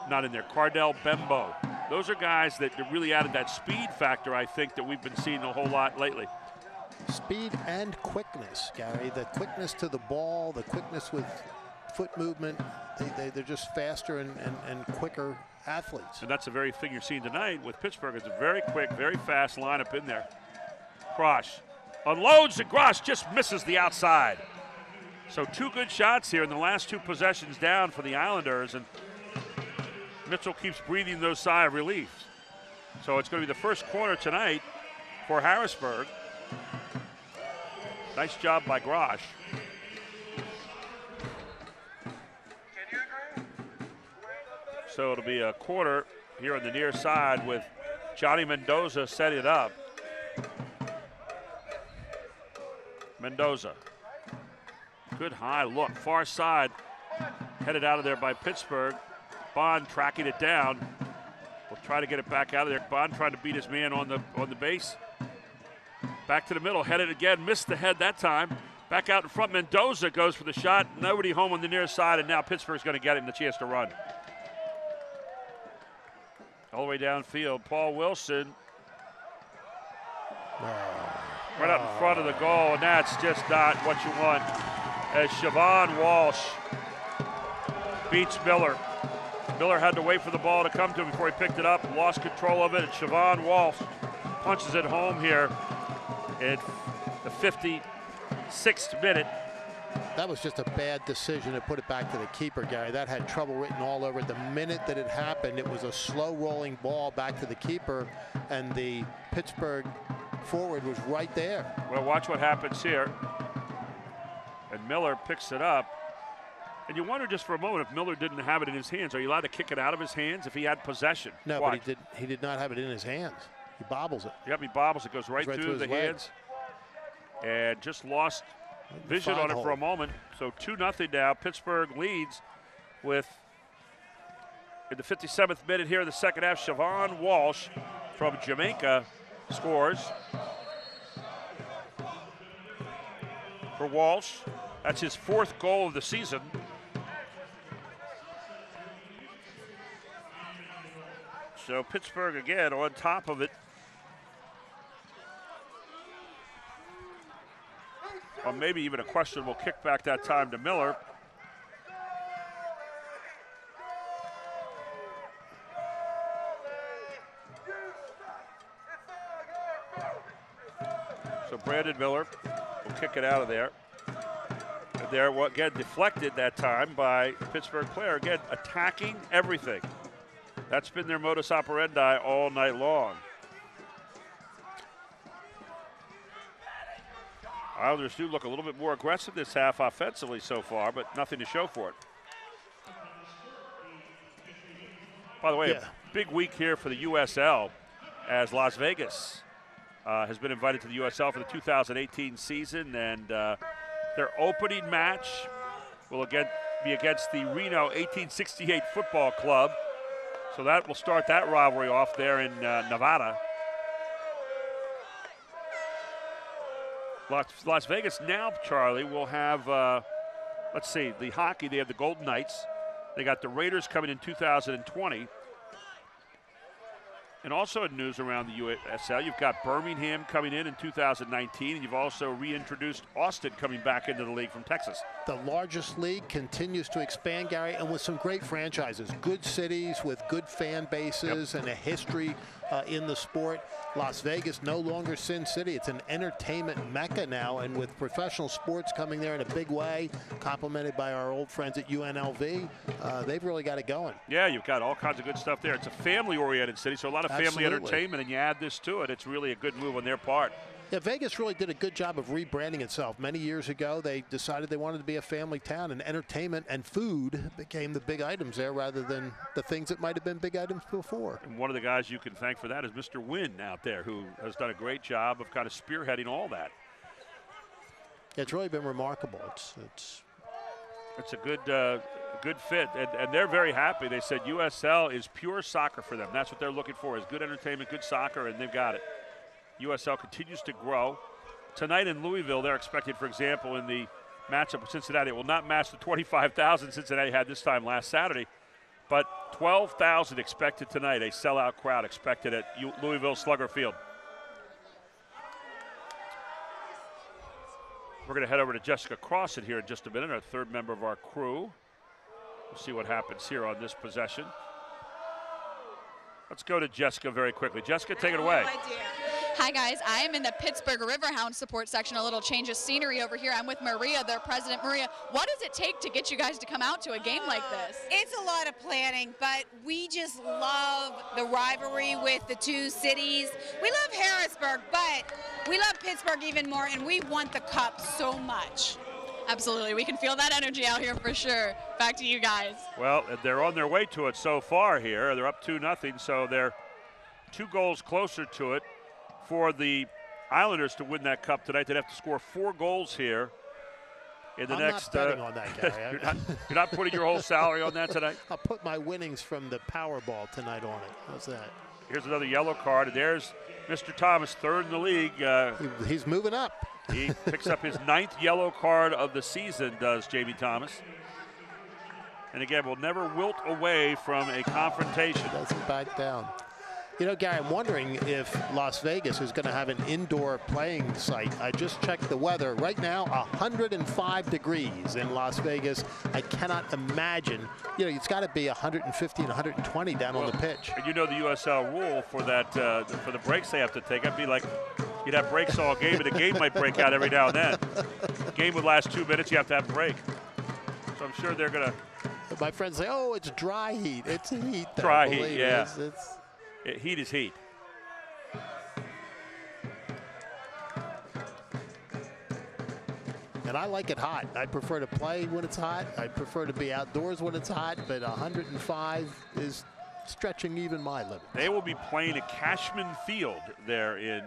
not in there, Cardell Bembo. Those are guys that really added that speed factor, I think, that we've been seeing a whole lot lately. Speed and quickness, Gary. The quickness to the ball, the quickness with foot movement. They're just faster and quicker athletes. And that's the very thing you're seeing tonight with Pittsburgh. It's a very quick, very fast lineup in there. Grosh unloads, and Grosh just misses the outside. So two good shots here in the last two possessions down for the Islanders, and Mitchell keeps breathing those sigh of relief. So it's going to be the first corner tonight for Harrisburg. Nice job by Grosh. So it'll be a corner here on the near side with Johnny Mendoza setting it up. Mendoza. Good high look. Far side. Headed out of there by Pittsburgh. Bond tracking it down. We'll try to get it back out of there. Bond trying to beat his man on the base. Back to the middle. Headed again. Missed the head that time. Back out in front. Mendoza goes for the shot. Nobody home on the near side, and now Pittsburgh's going to get it and the chance to run. All the way downfield. Paul Wilson. Right up in front of the goal, and that's just not what you want. As Siobhan Walsh beats Miller. Miller had to wait for the ball to come to him before he picked it up, lost control of it, and Siobhan Walsh punches it home here in the 56th minute. That was just a bad decision to put it back to the keeper, Gary. That had trouble written all over it. The minute that it happened, it was a slow rolling ball back to the keeper, and the Pittsburgh forward was right there. Well, watch what happens here. And Miller picks it up. And you wonder just for a moment if Miller didn't have it in his hands. Are you allowed to kick it out of his hands if he had possession? No, watch. but he did not have it in his hands. He bobbles it. Yep, he bobbles it. Goes right through the hands. And just lost vision on it for a moment. So 2-0 now. Pittsburgh leads with, in the 57th minute here in the second half, Siobhan Walsh from Jamaica scores. For Walsh, that's his 4th goal of the season. So Pittsburgh again on top of it. Or maybe even a questionable kickback that time to Miller. So Brandon Miller will kick it out of there. And there, again, deflected that time by Pittsburgh player. Again, attacking everything. That's been their modus operandi all night long. Islanders do look a little bit more aggressive this half offensively so far, but nothing to show for it. By the way, a big week here for the USL, as Las Vegas has been invited to the USL for the 2018 season, and their opening match will again be against the Reno 1868 Football Club. So that will start that rivalry off there in Nevada. Las Vegas now, Charlie, will have, let's see, the hockey. They have the Golden Knights. They got the Raiders coming in 2020. And also in news around the USL, you've got Birmingham coming in 2019, and you've also reintroduced Austin coming back into the league from Texas. The largest league continues to expand, Gary, and with some great franchises. Good cities with good fan bases and a history in the sport. Las Vegas, no longer Sin City. It's an entertainment mecca now, and with professional sports coming there in a big way, complemented by our old friends at UNLV, they've really got it going. Yeah, you've got all kinds of good stuff there. It's a family-oriented city, so a lot of family entertainment, and you add this to it, it's really a good move on their part. Yeah, Vegas really did a good job of rebranding itself. Many years ago, they decided they wanted to be a family town, and entertainment and food became the big items there rather than the things that might have been big items before. And one of the guys you can thank for that is Mr. Wynn out there, who has done a great job of kind of spearheading all that. Yeah, it's really been remarkable. It's a good fit, and they're very happy. They said USL is pure soccer for them. That's what they're looking for, is good entertainment, good soccer, and they've got it. USL continues to grow. Tonight in Louisville, they're expected, for example, in the matchup with Cincinnati. It will not match the 25,000 Cincinnati had this time last Saturday, but 12,000 expected tonight, a sellout crowd expected at Louisville Slugger Field. We're going to head over to Jessica Crossan here in just a minute, our third member of our crew. We'll see what happens here on this possession. Let's go to Jessica very quickly. Jessica, take it away. Hi, guys. I am in the Pittsburgh Riverhounds support section. A little change of scenery over here. I'm with Maria, their president. Maria, what does it take to get you guys to come out to a game like this? It's a lot of planning, but we just love the rivalry with the two cities. We love Harrisburg, but we love Pittsburgh even more, and we want the cup so much. Absolutely. We can feel that energy out here for sure. Back to you guys. Well, they're on their way to it so far here. They're up 2-0, so they're 2 goals closer to it. For the Islanders to win that cup tonight, they'd have to score 4 goals here in the next. I'm not betting on that, Gary. you're not putting your whole salary on that tonight? I'll put my winnings from the Powerball tonight on it. How's that? Here's another yellow card, and there's Mr. Thomas, third in the league. He's moving up. He picks up his 9th yellow card of the season, does Jamie Thomas. And again, will never wilt away from a confrontation. Doesn't back down. You know, Gary, I'm wondering if Las Vegas is going to have an indoor playing site. I just checked the weather. Right now, 105 degrees in Las Vegas. I cannot imagine. You know, it's got to be 150 and 120 down on the pitch. And you know the USL rule for that, for the breaks they have to take. It'd be like you'd have breaks all game, and the game might break out every now and then. The game would last 2 minutes. You have to have a break. So I'm sure they're going to. My friends say, "Oh, it's dry heat. It's heat." Dry heat, yeah. Heat is heat. And I like it hot. I prefer to play when it's hot. I prefer to be outdoors when it's hot, but 105 is stretching even my limits. They will be playing at Cashman Field there in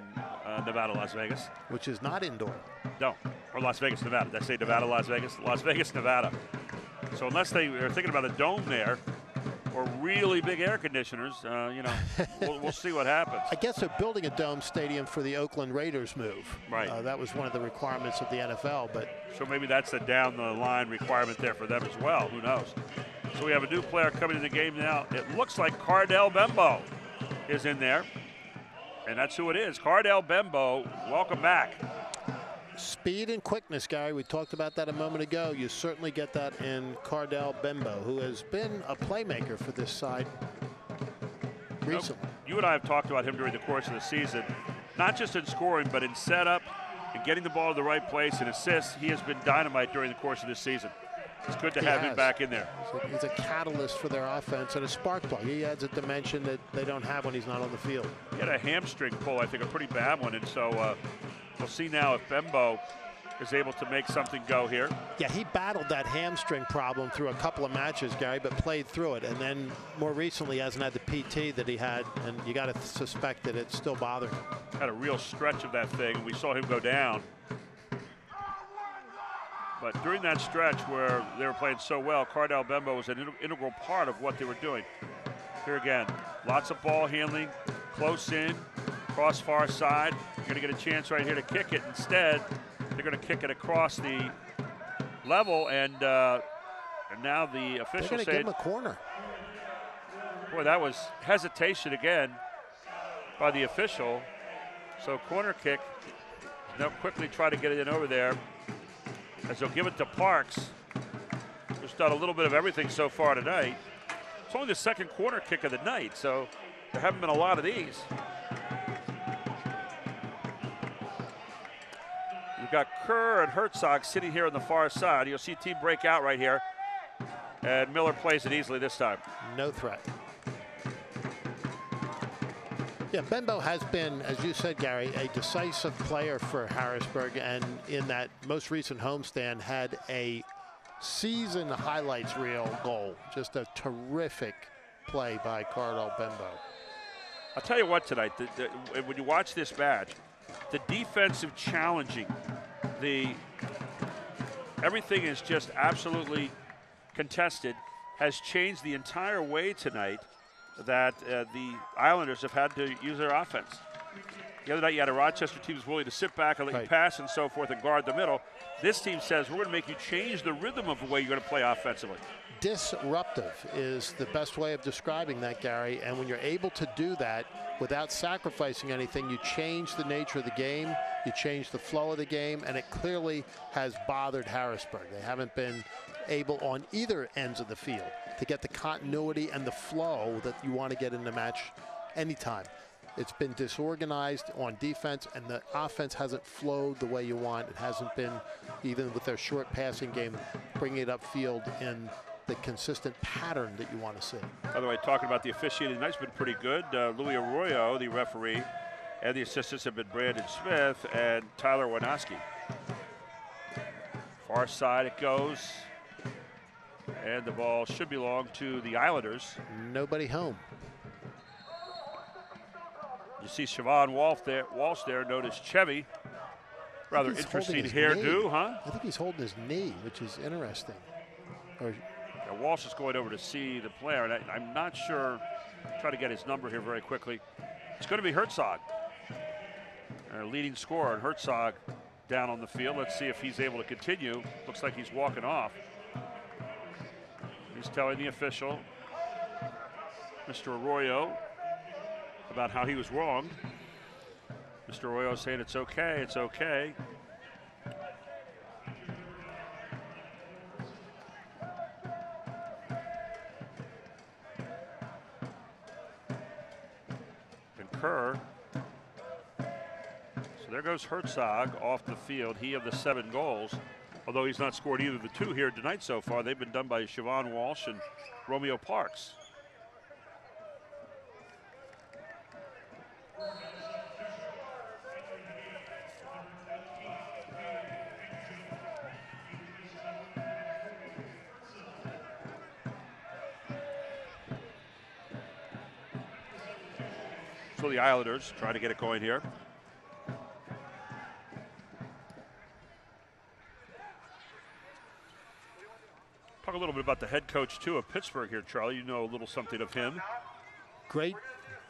Nevada, Las Vegas. Which is not indoor. No, or Las Vegas, Nevada. Did I say Nevada, Las Vegas? Las Vegas, Nevada. So unless they are thinking about a dome there or really big air conditioners, you know, we'll see what happens. I guess they're building a dome stadium for the Oakland Raiders move. Right. That was one of the requirements of the NFL, but. So maybe that's a down the line requirement there for them as well. Who knows? So we have a new player coming in the game now. It looks like Cardell Bembo is in there. And that's who it is. Cardell Bembo, welcome back. Speed and quickness, Gary. We talked about that a moment ago. You certainly get that in Cardell Bembo, who has been a playmaker for this side recently. You and I have talked about him during the course of the season, not just in scoring, but in setup and getting the ball to the right place and assists. He has been dynamite during the course of this season. It's good to have him back in there. He's a catalyst for their offense and a spark plug. He adds a dimension that they don't have when he's not on the field. He had a hamstring pull, I think, a pretty bad one, and so we'll see now if Bembo is able to make something go here. Yeah, he battled that hamstring problem through a couple of matches, Gary, but played through it. And then more recently hasn't had the PT that he had, and you got to suspect that it's still bothering him. Had a real stretch of that thing, and we saw him go down. But during that stretch where they were playing so well, Cardell Bembo was an integral part of what they were doing. Here again, lots of ball handling, close in, cross far side. You're going to get a chance right here to kick it. Instead, they're going to kick it across the level, and now the official they're going to give him a corner. Boy, that was hesitation again by the official. So corner kick. They'll quickly try to get it in over there, as they'll give it to Parks, who's done a little bit of everything so far tonight. It's only the second corner kick of the night, so there haven't been a lot of these. You've got Kerr and Herzog sitting here on the far side. You'll see team break out right here, and Miller plays it easily this time. No threat. Yeah, Bembo has been, as you said, Gary, a decisive player for Harrisburg, and in that most recent homestand had a season highlights reel goal. Just a terrific play by Cardell Bembo. I'll tell you what tonight, when you watch this match, the defensive challenging, everything is just absolutely contested, has changed the entire way tonight that the Islanders have had to use their offense. The other night you had a Rochester team who's willing to sit back and let you pass and so forth and guard the middle. This team says we're going to make you change the rhythm of the way you're going to play offensively. Disruptive is the best way of describing that, Gary, and when you're able to do that without sacrificing anything, you change the nature of the game, you change the flow of the game, and it clearly has bothered Harrisburg. They haven't been able on either ends of the field to get the continuity and the flow that you want to get in the match anytime. It's been disorganized on defense, and the offense hasn't flowed the way you want. It hasn't been, even with their short passing game, bringing it upfield in the consistent pattern that you want to see. By the way, talking about the officiating tonight's been pretty good. Louis Arroyo, the referee, and the assistants have been Brandon Smith and Tyler Winoski. Far side it goes. And the ball should belong to the Islanders. Nobody home. You see Siobhan Walsh there, known as Chevy. Rather interesting hairdo, huh? I think he's holding his knee, which is interesting. Yeah, Walsh is going over to see the player, and I'm not sure. Try to get his number here very quickly. It's going to be Herzog, leading scorer, and Herzog down on the field. Let's see if he's able to continue. Looks like he's walking off. He's telling the official, Mr. Arroyo, about how he was wronged. Mr. Arroyo saying it's okay, it's okay. Concur. So there goes Herzog off the field. He of the 7 goals. Although he's not scored either of the 2 here tonight so far. They've been done by Siobhan Walsh and Romeo Parks. So the Islanders trying to get it going here. Talk a little bit about the head coach, too, of Pittsburgh here, Charlie. You know a little something of him. Great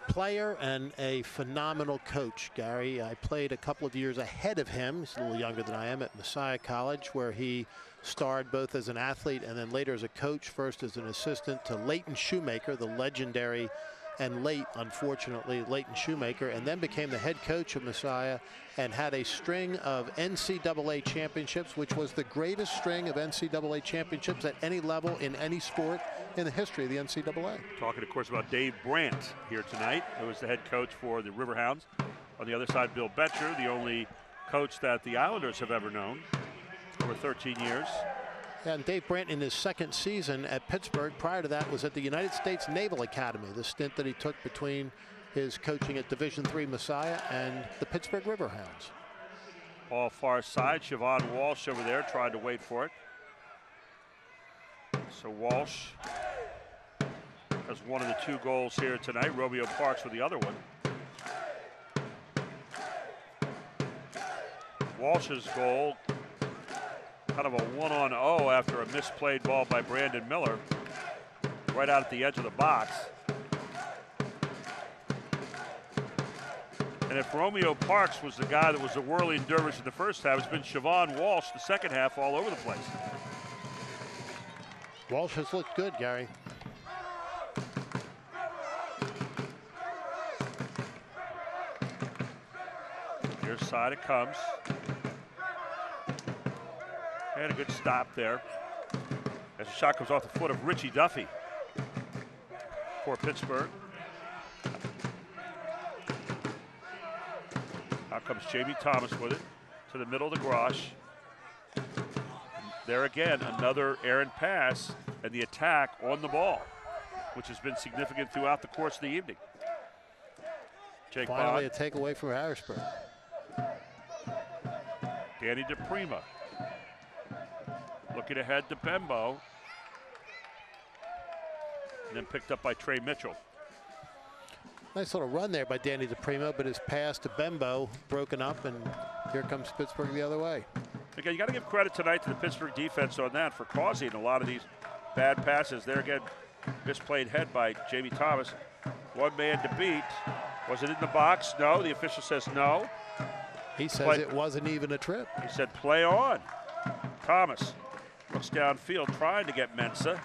player and a phenomenal coach, Gary. I played a couple of years ahead of him. He's a little younger than I am, at Messiah College, where he starred both as an athlete and then later as a coach, first as an assistant to Leighton Shoemaker, the legendary and late, unfortunately, Leighton Shoemaker, and then became the head coach of Messiah and had a string of NCAA championships, which was the greatest string of NCAA championships at any level in any sport in the history of the NCAA. Talking, of course, about Dave Brandt here tonight, who is the head coach for the Riverhounds. On the other side, Bill Betcher, the only coach that the Islanders have ever known for 13 years. And Dave Brandt, in his second season at Pittsburgh, prior to that, was at the United States Naval Academy, the stint that he took between his coaching at Division III Messiah and the Pittsburgh Riverhounds. Ball far side, Siobhan Walsh over there trying to wait for it. So Walsh has one of the 2 goals here tonight. Romeo Parks with the other one. Walsh's goal, kind of a 1-on-0 after a misplayed ball by Brandon Miller, right out at the edge of the box. And if Romeo Parks was the guy that was the whirling dervish in the first half, it's been Siobhan Walsh the second half all over the place. Walsh has looked good, Gary. Near side it comes. And a good stop there as the shot comes off the foot of Richie Duffy for Pittsburgh. Now comes Jamie Thomas with it to the middle of the garage. There again, another errant pass and the attack on the ball, which has been significant throughout the course of the evening. Jake Finally Bond. a takeaway from Harrisburg. Danny DePrima looking ahead to Bembo. And then picked up by Trey Mitchell. Nice little run there by Danny DePrima, but his pass to Bembo broken up, and here comes Pittsburgh the other way. Again, you got to give credit tonight to the Pittsburgh defense on that for causing a lot of these bad passes. There again, misplayed head by Jamie Thomas. One man to beat. Was it in the box? No. The official says no. He says it wasn't even a trip. He said play on. Thomas looks downfield trying to get Mensah.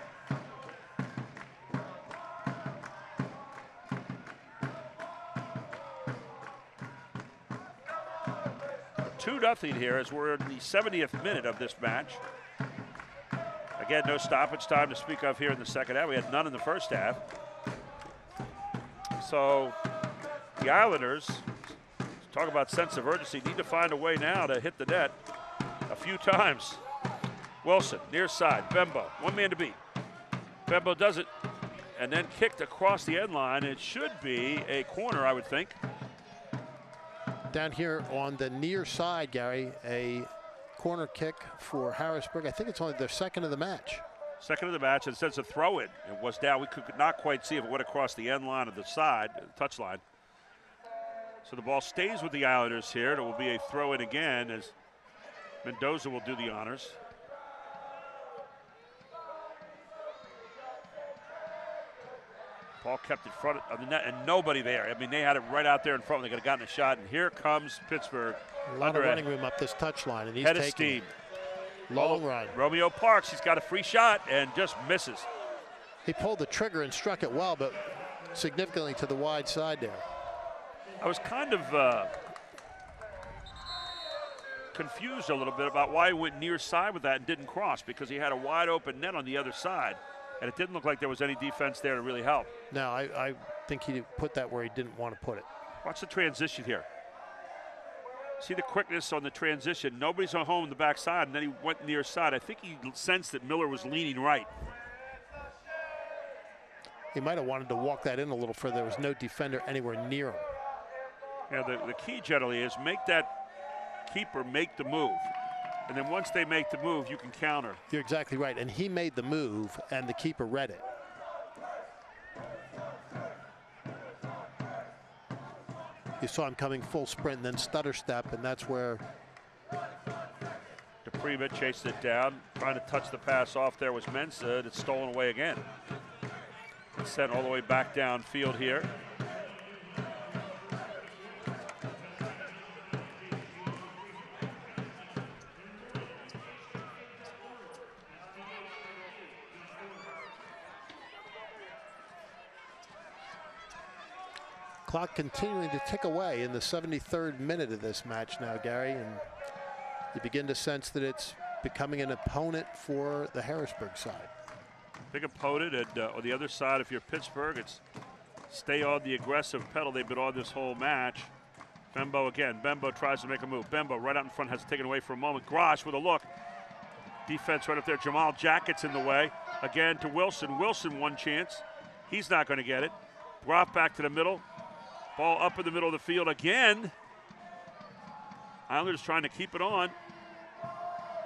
2-0 here as we're in the 70th minute of this match. Again, no stoppage time to speak of here in the second half. We had none in the first half. So the Islanders, talk about sense of urgency, need to find a way now to hit the net a few times. Wilson, near side, Bembo, one man to beat. Bembo does it, and then kicked across the end line. It should be a corner, I would think. Down here on the near side, Gary, a corner kick for Harrisburg. I think it's only their second of the match. Second of the match, and it says a throw in. It was down. We could not quite see if it went across the end line of the side, touch line. So the ball stays with the Islanders here. It will be a throw in again as Mendoza will do the honors. Ball kept in front of the net and nobody there. I mean, they had it right out there in front. They could have gotten a shot, and here comes Pittsburgh. A lot of running room up this touch line, and he's head of taking steam. Long run. Romeo Parks, he's got a free shot and just misses. He pulled the trigger and struck it well, but significantly to the wide side there. I was kind of confused a little bit about why he went near side with that and didn't cross, because he had a wide open net on the other side. And it didn't look like there was any defense there to really help. No, I think he put that where he didn't want to put it. Watch the transition here. See the quickness on the transition. Nobody's on home in the backside, and then he went near side. I think he sensed that Miller was leaning right. He might have wanted to walk that in a little further. There was no defender anywhere near him. Yeah, the key generally is make that keeper make the move. And then once they make the move, you can counter. You're exactly right. And he made the move, and the keeper read it. you saw him coming full sprint and then stutter step, and that's where DePrima chased it down, trying to touch the pass off. There was Mensah. It's stolen away again. It's sent all the way back downfield here. Clock continuing to tick away in the 73rd minute of this match now, Gary, and you begin to sense that it's becoming an opponent for the Harrisburg side. Big opponent, and on the other side, if you're Pittsburgh, it's stay on the aggressive pedal they've been on this whole match. Bembo again. Bembo tries to make a move. Bembo right out in front has it taken away for a moment. Grosh with a look. Defense right up there. Jamal Jackett's in the way. Again to Wilson. Wilson one chance. He's not going to get it. Groff back to the middle. Ball up in the middle of the field again. Islanders trying to keep it on.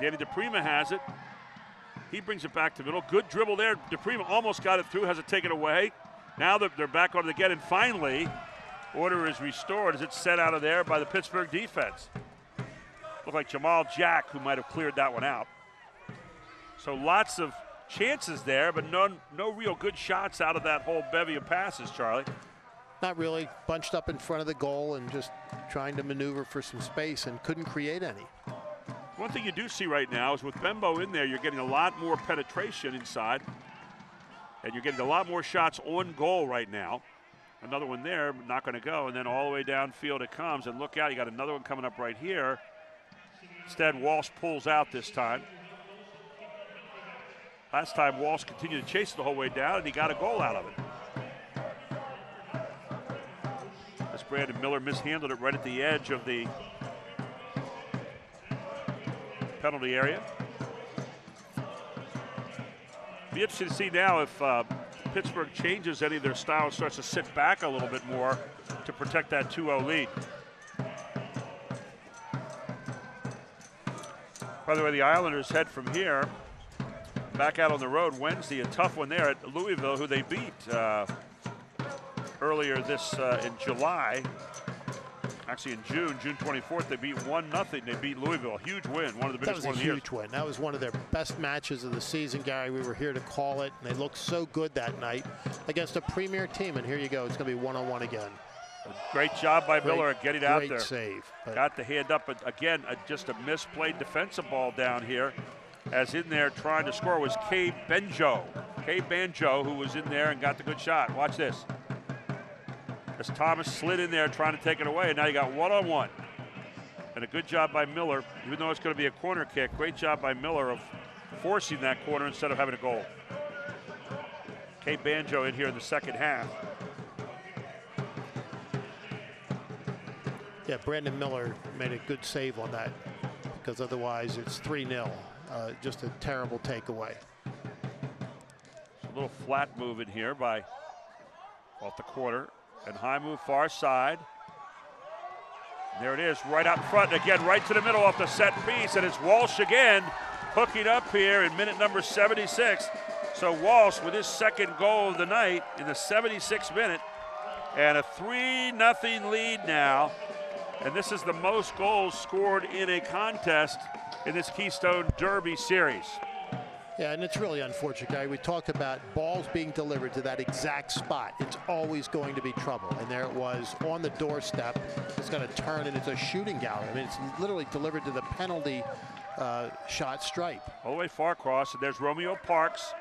Danny DePrima has it. He brings it back to middle. Good dribble there. DePrima almost got it through, has it taken away. Now they're back on it again, and finally, order is restored as it's set out of there by the Pittsburgh defense. Looked like Jamal Jack who might have cleared that one out. So lots of chances there, but no real good shots out of that whole bevy of passes, Charlie. Not really. Bunched up in front of the goal and just trying to maneuver for some space and couldn't create any. One thing you do see right now is with Bembo in there, you're getting a lot more penetration inside. And you're getting a lot more shots on goal right now. Another one there, but not going to go. And then all the way downfield it comes. And look out, you got another one coming up right here. Instead, Walsh pulls out this time. Last time, Walsh continued to chase it the whole way down, and he got a goal out of it. As Brandon Miller mishandled it right at the edge of the penalty area. Be interesting to see now if Pittsburgh changes any of their style, starts to sit back a little bit more to protect that 2-0 lead. By the way, the Islanders head from here back out on the road Wednesday. A tough one there at Louisville, who they beat earlier this in July. Actually, in June 24th, they beat 1-0. They beat Louisville. A huge win, one of the biggest ones of the year. That was a huge win. That was one of their best matches of the season, Gary. We were here to call it, and they looked so good that night against a premier team. And here you go. It's going to be one-on-one again. Great job by Miller at getting out there. Great save. Got the hand up, but again, just a misplayed defensive ball down here. As in there trying to score was Kay Banjo. Kay Banjo, who was in there and got the good shot. Watch this. As Thomas slid in there trying to take it away, and now you got one-on-one. And a good job by Miller, even though it's going to be a corner kick. Great job by Miller of forcing that corner instead of having a goal. Kay Banjo in here in the second half. Yeah, Brandon Miller made a good save on that, because otherwise it's 3-0. Just a terrible takeaway. A little flat move in here by off the corner. And high move far side. And there it is, right out in front. And again, right to the middle off the set piece. And it's Walsh again, hooking up here in minute number 76. So Walsh with his second goal of the night in the 76th minute. And a 3-0 lead now. And this is the most goals scored in a contest in this Keystone Derby series. Yeah, and it's really unfortunate, Gary. We talked about balls being delivered to that exact spot. It's always going to be trouble. And there it was on the doorstep. It's going to turn, and it's a shooting gallery. I mean, it's literally delivered to the penalty shot stripe. All the way far across, and there's Romeo Parks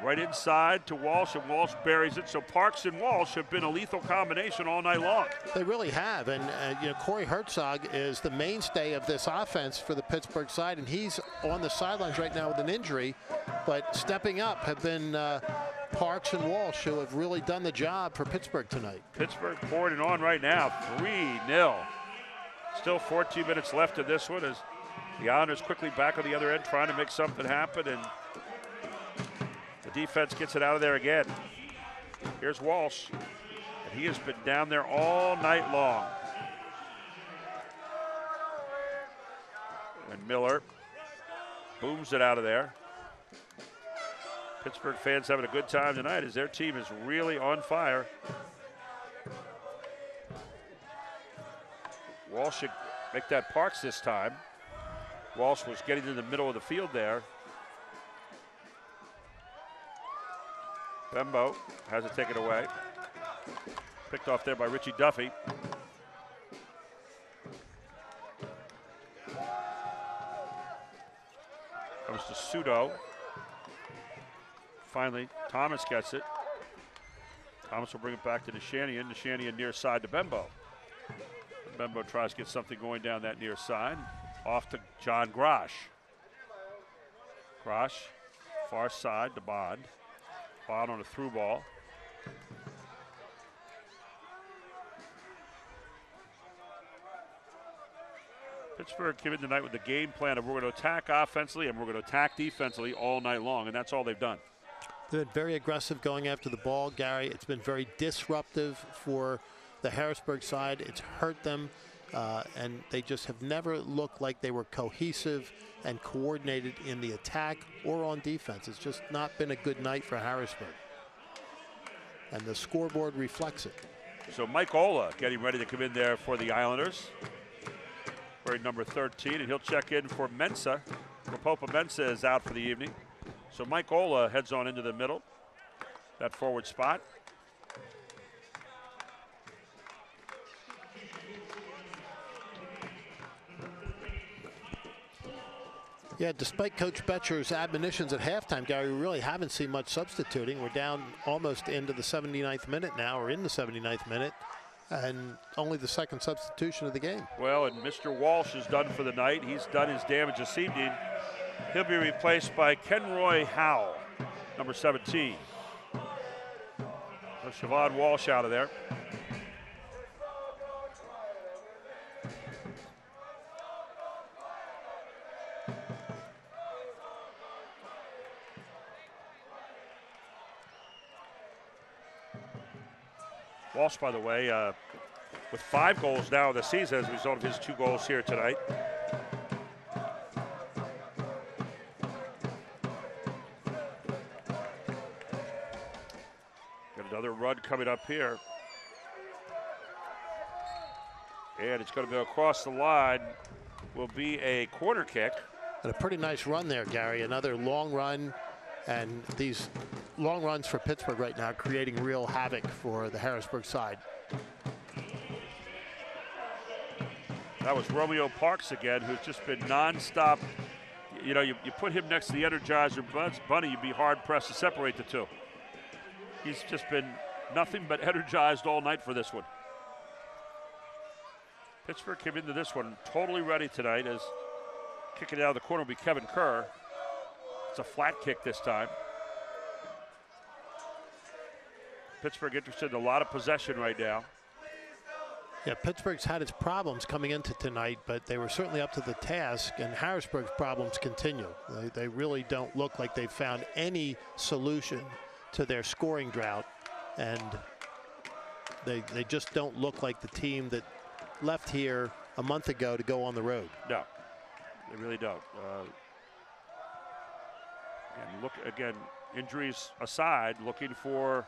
right inside to Walsh, and Walsh buries it. So Parks and Walsh have been a lethal combination all night long. They really have, and you know, Corey Herzog is the mainstay of this offense for the Pittsburgh side, and he's on the sidelines right now with an injury, but stepping up have been Parks and Walsh, who have really done the job for Pittsburgh tonight. Pittsburgh pouring it on right now, 3-0. Still 14 minutes left in this one as the Islanders quickly back on the other end trying to make something happen, and the defense gets it out of there again. Here's Walsh, and he has been down there all night long. And Miller booms it out of there. Pittsburgh fans having a good time tonight as their team is really on fire. Walsh should make that Parks this time. Walsh was getting in the middle of the field there. Bembo has it taken away. Picked off there by Richie Duffy. Comes to Sudo. Finally, Thomas gets it. Thomas will bring it back to Nishanian. Nishanian near side to Bembo. Bembo tries to get something going down that near side. Off to John Grosh. Grosh, far side to Bond. Bond on a through ball. Pittsburgh came in tonight with the game plan of we're going to attack offensively and we're going to attack defensively all night long, and that's all they've done. They've been very aggressive going after the ball, Gary. It's been very disruptive for the Harrisburg side. It's hurt them, and they just have never looked like they were cohesive and coordinated in the attack or on defense. It's just not been a good night for Harrisburg. And the scoreboard reflects it. So Mike Ola getting ready to come in there for the Islanders. Wearing number 13, and he'll check in for Mensa. Rapopa Mensa is out for the evening. So Mike Ola heads on into the middle, that forward spot. Yeah, despite Coach Betcher's admonitions at halftime, Gary, we really haven't seen much substituting. We're down almost into the 79th minute now, or in the 79th minute, and only the second substitution of the game. Well, and Mr. Walsh is done for the night. He's done his damage this evening. He'll be replaced by Kenroy Howe, number 17. So Siobhan Walsh out of there. Walsh, by the way, with 5 goals now in the season as a result of his 2 goals here tonight. Got another run coming up here. And it's going to go across the line. Will be a corner kick. And a pretty nice run there, Gary. Another long run. And these long runs for Pittsburgh right now creating real havoc for the Harrisburg side. That was Romeo Parks again, who's just been nonstop. You know, you put him next to the Energizer Bunny, you'd be hard-pressed to separate the two. He's just been nothing but energized all night for this one. Pittsburgh came into this one totally ready tonight, as kicking it out of the corner will be Kevin Kerr. It's a flat kick this time. Pittsburgh interested in a lot of possession right now. Yeah, Pittsburgh's had its problems coming into tonight, but they were certainly up to the task, and Harrisburg's problems continue. They really don't look like they've found any solution to their scoring drought, and they just don't look like the team that left here a month ago to go on the road. No, they really don't. Again, injuries aside, looking for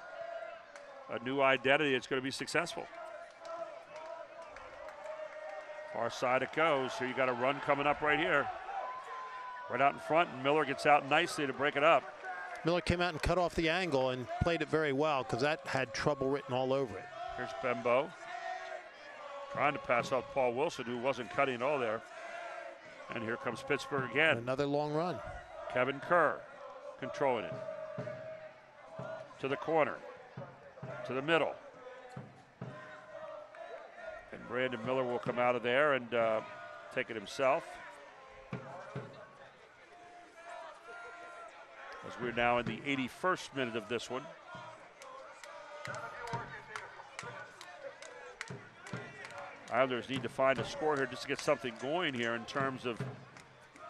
a new identity that's going to be successful. Far side it goes. Here you got a run coming up right here. Right out in front, and Miller gets out nicely to break it up. Miller came out and cut off the angle and played it very well, because that had trouble written all over it. Here's Bembo. Trying to pass off Paul Wilson, who wasn't cutting at all there. And here comes Pittsburgh again. Another long run. Kevin Kerr controlling it. To the corner. To the middle. And Brandon Miller will come out of there and take it himself. As we're now in the 81st minute of this one. Islanders need to find a score here just to get something going here in terms of the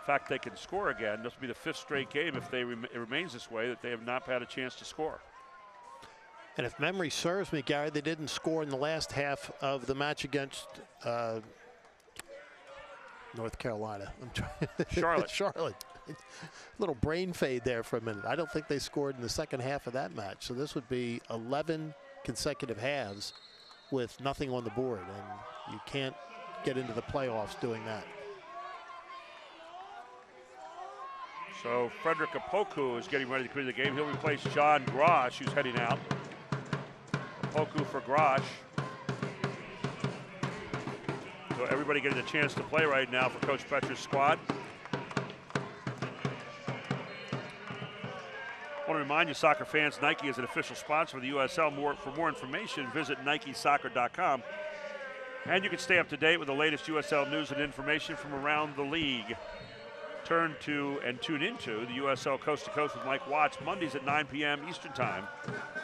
fact they can score again. This will be the 5th straight game if it remains this way that they have not had a chance to score. And if memory serves me, Gary, they didn't score in the last half of the match against North Carolina. I'm trying. Charlotte. Little brain fade there for a minute. I don't think they scored in the second half of that match. So this would be 11 consecutive halves with nothing on the board. And you can't get into the playoffs doing that. So Frederick Opoku is getting ready to come into the game. He'll replace John Grosh, who's heading out. Opoku for Grosh. So everybody getting a chance to play right now for Coach Petcher's squad. I want to remind you, soccer fans, Nike is an official sponsor of the USL. For more information, visit NikeSoccer.com. And you can stay up to date with the latest USL news and information from around the league. Turn to and tune into the USL Coast to Coast with Mike Watts, Mondays at 9 p.m. Eastern Time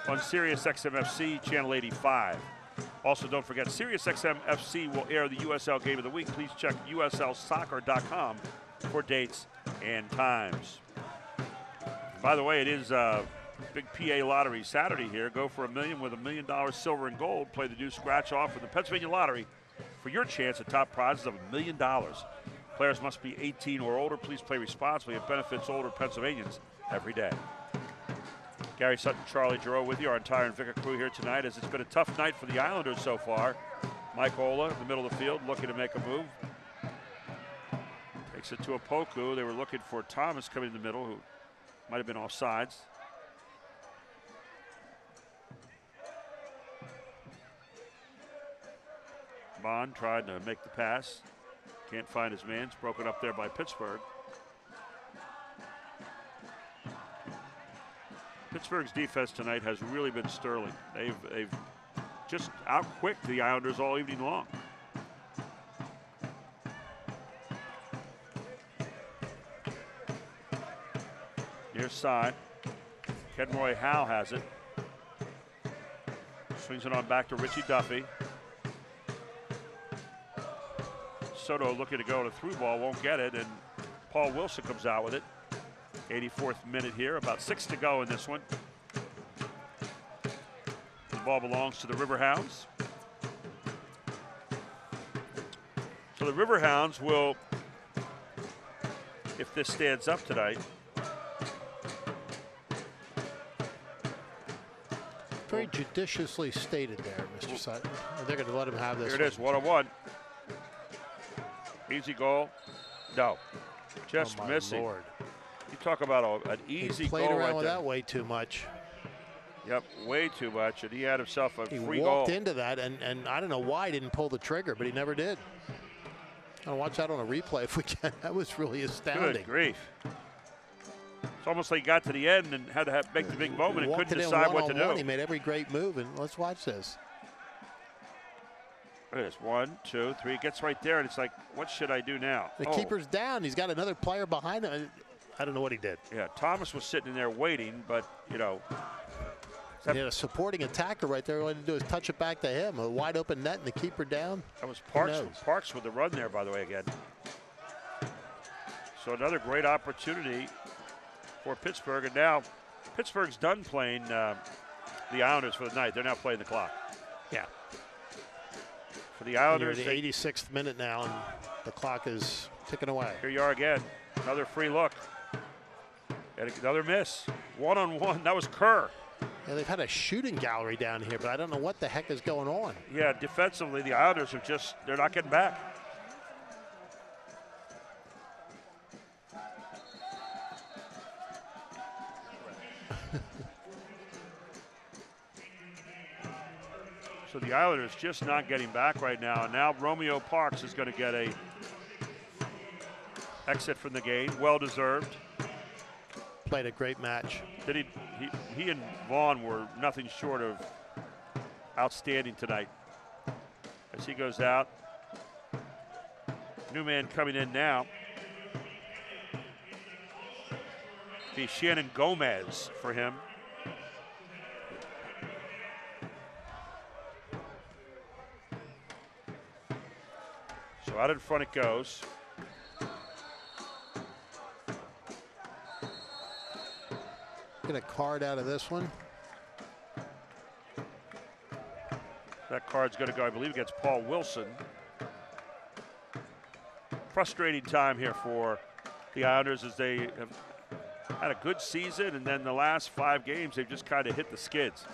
on Sirius XM FC, Channel 85. Also, don't forget, Sirius XM FC will air the USL Game of the Week. Please check USLsoccer.com for dates and times. By the way, it is a big PA lottery Saturday here. Go for $1 million with $1 million silver and gold. Play the new scratch off with the Pennsylvania Lottery for your chance at top prizes of $1 million. Players must be 18 or older. Please play responsibly. It benefits older Pennsylvanians every day. Gary Sutton, Charlie Giroux with you, our entire Invicta crew here tonight, as it's been a tough night for the Islanders so far. Mike Ola in the middle of the field looking to make a move. Takes it to Opoku. They were looking for Thomas coming in the middle, who might have been offsides. Bond tried to make the pass. Can't find his man. It's broken up there by Pittsburgh. Pittsburgh's defense tonight has really been sterling. They've just out-quicked the Islanders all evening long. Near side. Kenroy Howe has it. Swings it on back to Richie Duffy. Soto looking to go to through ball, won't get it, and Paul Wilson comes out with it. 84th minute here, about 6 to go in this one. The ball belongs to the Riverhounds. So the Riverhounds will, if this stands up tonight. Very judiciously stated there, Mr. Sutton. They're going to let him have this. Here it is, 1-on-1. Easy goal. No. Just missing. Lord. You talk about an easy goal. He played around right with there. that way too much. Yep, way too much, and he had himself a free goal. He walked into that, and I don't know why he didn't pull the trigger, but he never did. I'll watch that on a replay if we can. That was really astounding. Good grief. It's almost like he got to the end and had to make the big moment and couldn't decide what to do. He made every great move, and let's watch this. Look at this, 1, 2, 3, gets right there, and it's like, what should I do now? The keeper's down. He's got another player behind him. I don't know what he did. Yeah, Thomas was sitting in there waiting, but, you know. He had a supporting attacker right there. All he had to do is touch it back to him. A wide open net and the keeper down. That was Parks with the run there, by the way, again. So another great opportunity for Pittsburgh. And now Pittsburgh's done playing the Islanders for the night. They're now playing the clock. Yeah. For the Islanders. You're in the 86th minute now, and the clock is ticking away. Here you are again. Another free look. And another miss. 1-on-1. That was Kerr. Yeah, they've had a shooting gallery down here, but I don't know what the heck is going on. Yeah, defensively, the Islanders are they're not getting back. So the Islanders just not getting back right now. And now Romeo Parks is going to get a exit from the game. Well deserved. Played a great match. Did he and Vaughn were nothing short of outstanding tonight. As he goes out. New man coming in now. Be Shannon Gomez for him. So out in front it goes. Get a card out of this one. That card's going to go, I believe, against Paul Wilson. Frustrating time here for the Islanders as they have had a good season, and then the last 5 games they've just kind of hit the skids.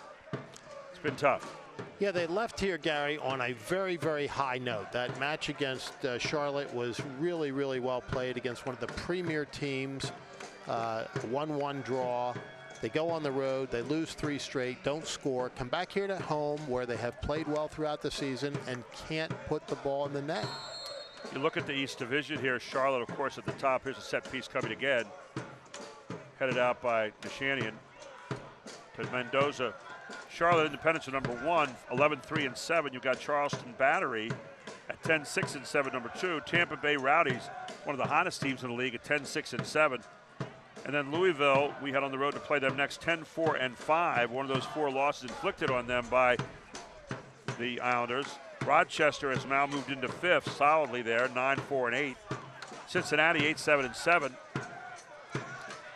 It's been tough. Yeah, they left here, Gary, on a very, very high note. That match against Charlotte was really, really well played against one of the premier teams. 1-1 draw. They go on the road, they lose 3 straight, don't score, come back here to home where they have played well throughout the season and can't put the ball in the net. You look at the East Division here, Charlotte, of course, at the top. Here's a set piece coming again. Headed out by Nashanian to Mendoza. Charlotte Independence are number 1, 11-3-7. You've got Charleston Battery at 10-6-7, number 2. Tampa Bay Rowdies, one of the hottest teams in the league, at 10-6-7. And then Louisville, we had on the road to play them next, 10-4-5. One of those 4 losses inflicted on them by the Islanders. Rochester has now moved into 5th solidly there, 9-4-8. Cincinnati, 8-7-7.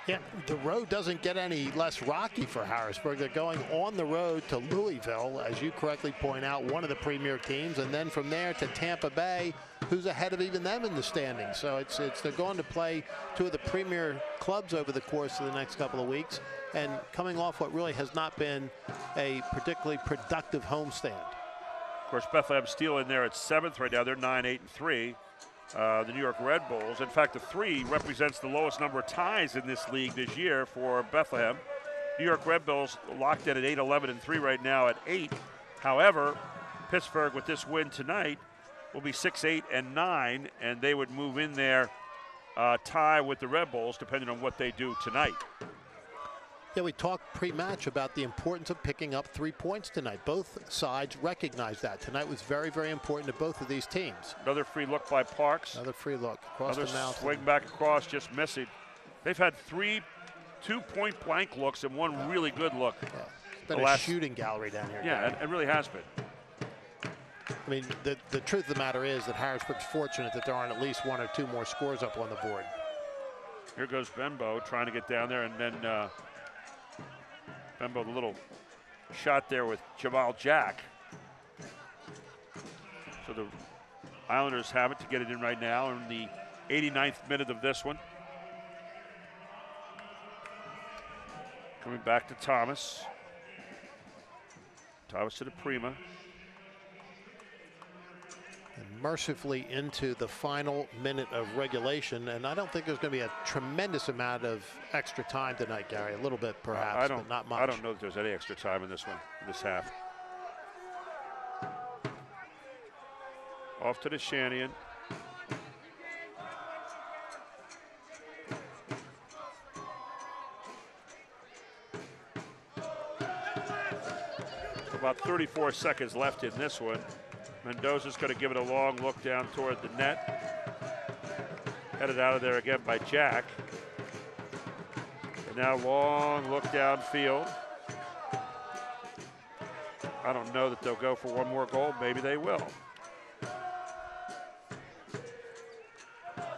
Yeah, the road doesn't get any less rocky for Harrisburg. They're going on the road to Louisville, as you correctly point out, one of the premier teams, and then from there to Tampa Bay, who's ahead of even them in the standings. So they're going to play 2 of the premier clubs over the course of the next couple of weeks, and coming off what really has not been a particularly productive homestand. Of course, Bethlehem Steel in there at 7th right now. They're 9-8-3. The New York Red Bulls. In fact, the 3 represents the lowest number of ties in this league this year for Bethlehem. New York Red Bulls locked in at 8-11-3 right now at 8. However, Pittsburgh with this win tonight will be 6-8-9, and they would move in there tie with the Red Bulls depending on what they do tonight. Yeah, we talked pre-match about the importance of picking up 3 points tonight. Both sides recognize that. Tonight was very, very important to both of these teams. Another free look by Parks. Another free look across the mountain. Swing back across, just missing. They've had 2 point-blank looks and 1 really good look. Yeah. It's been a shooting gallery down here. Yeah, it really has been. I mean, the truth of the matter is that Harrisburg's fortunate that there aren't at least 1 or 2 more scores up on the board. Here goes Benbow trying to get down there, and then Benbow, the little shot there with Jamal Jack. So the Islanders have it to get it in right now in the 89th minute of this one. Coming back to Thomas. Thomas to the Prima. And mercifully into the final minute of regulation, and I don't think there's going to be a tremendous amount of extra time tonight, Gary. A little bit perhaps, but not much. I don't know that there's any extra time in this one, this half. Off to the Shanian. About 34 seconds left in this one. Mendoza's going to give it a long look down toward the net. Headed out of there again by Jack. And now long look downfield. I don't know that they'll go for 1 more goal. Maybe they will.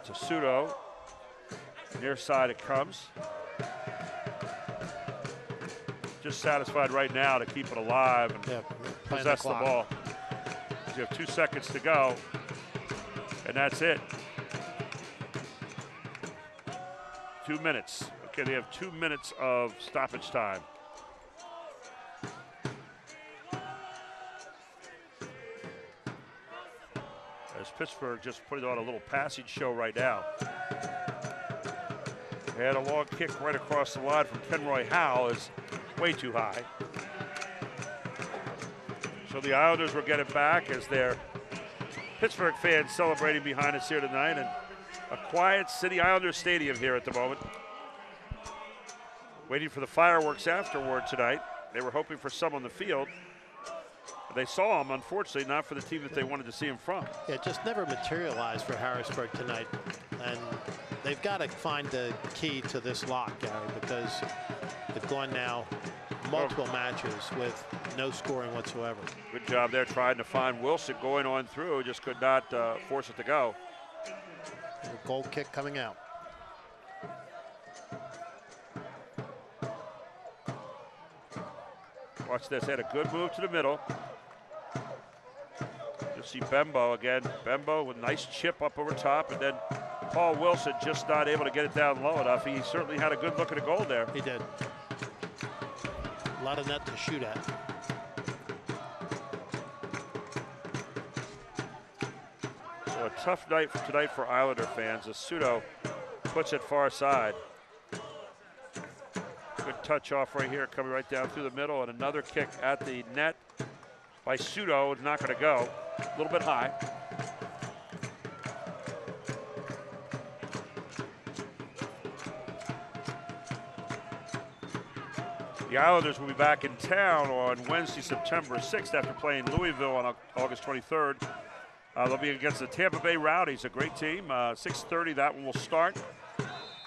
To Sudo. Near side it comes. Just satisfied right now to keep it alive and possess the ball. You have 2 seconds to go, and that's it. 2 minutes. Okay, they have 2 minutes of stoppage time. As Pittsburgh just putting on a little passing show right now. They had a long kick right across the line from Kenroy Howe, is way too high. So the Islanders will get it back as their Pittsburgh fans celebrating behind us here tonight, and a quiet City Islanders stadium here at the moment. Waiting for the fireworks afterward tonight. They were hoping for some on the field. But they saw them, unfortunately, not for the team that they wanted to see them from. Yeah, it just never materialized for Harrisburg tonight. And they've got to find the key to this lock, Gary, because they've gone now multiple matches with no scoring whatsoever. Good job there trying to find Wilson going on through, just could not force it to go. A goal kick coming out. Watch this, had a good move to the middle. You'll see Bembo again. Bembo with a nice chip up over top, and then Paul Wilson just not able to get it down low enough. He certainly had a good look at a goal there. He did. A lot of net to shoot at. tough night tonight for Islander fans as Sudo puts it far side. Good touch off right here, coming right down through the middle, and another kick at the net by Sudo. It's not going to go. A little bit high. The Islanders will be back in town on Wednesday, September 6th after playing Louisville on August 23rd. They'll be against the Tampa Bay Rowdies, a great team. 6:30, that one will start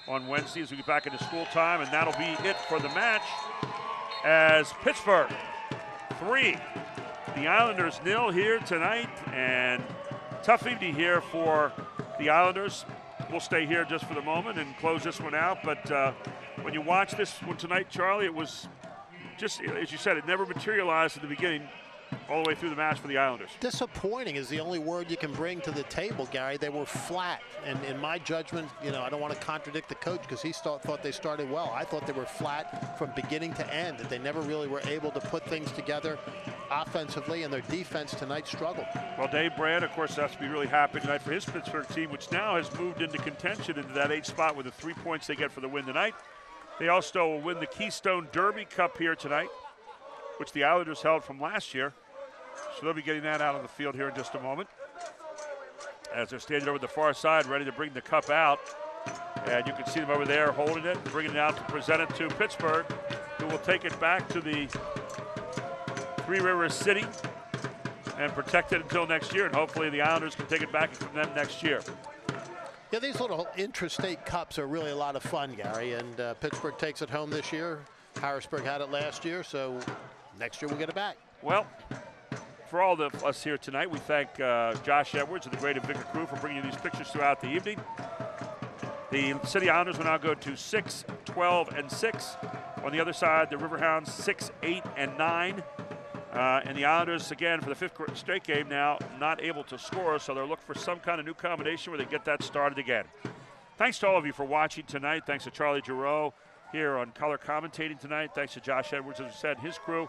on Wednesday as we get back into school time, and that'll be it for the match as Pittsburgh 3, the Islanders 0 here tonight, and tough evening here for the Islanders. We'll stay here just for the moment and close this one out, but when you watch this one tonight, Charlie, it was just, as you said, it never materialized at the beginning all the way through the match for the Islanders. Disappointing is the only word you can bring to the table, Gary. They were flat, and in my judgment, you know, I don't want to contradict the coach because he thought they started well. I thought they were flat from beginning to end, that they never really were able to put things together offensively, and their defense tonight struggled. Well, Dave Brand, of course, has to be really happy tonight for his Pittsburgh team, which now has moved into contention into that 8th spot with the 3 points they get for the win tonight. They also will win the Keystone Derby Cup here tonight, which the Islanders held from last year. So they'll be getting that out on the field here in just a moment. As they're standing over the far side, ready to bring the cup out. And you can see them over there holding it, bringing it out to present it to Pittsburgh, who will take it back to the Three Rivers City and protect it until next year. And hopefully the Islanders can take it back from them next year. Yeah, these little intrastate cups are really a lot of fun, Gary, and Pittsburgh takes it home this year. Harrisburg had it last year, so next year we'll get it back. Well, for all of us here tonight, we thank Josh Edwards and the Great Invicta crew for bringing you these pictures throughout the evening. The City Islanders will now go to 6, 12, and 6. On the other side, the Riverhounds 6, 8, and 9. And the Islanders, again, for the 5th straight game now, not able to score, so they're looking for some kind of new combination where they get that started again. Thanks to all of you for watching tonight. Thanks to Charlie Giroux here on color commentating tonight. Thanks to Josh Edwards, as I said, his crew.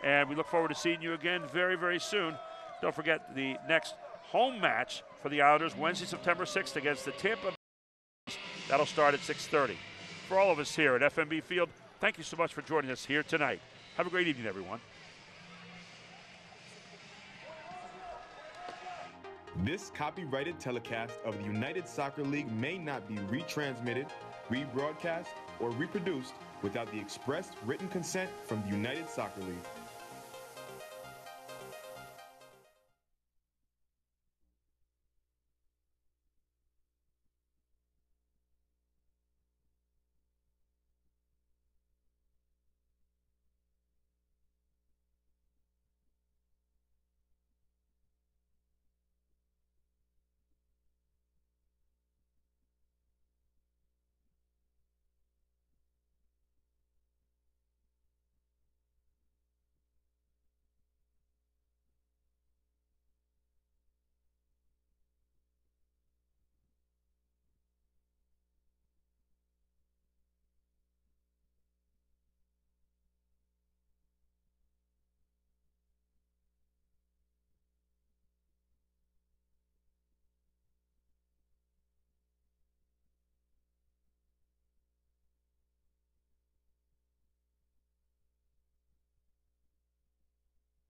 And we look forward to seeing you again very, very soon. Don't forget the next home match for the Islanders, Wednesday, September 6th against the Tampa Bay. That'll start at 6:30. For all of us here at FMB Field, thank you so much for joining us here tonight. Have a great evening, everyone. This copyrighted telecast of the United Soccer League may not be retransmitted, rebroadcast, or reproduced without the express written consent from the United Soccer League.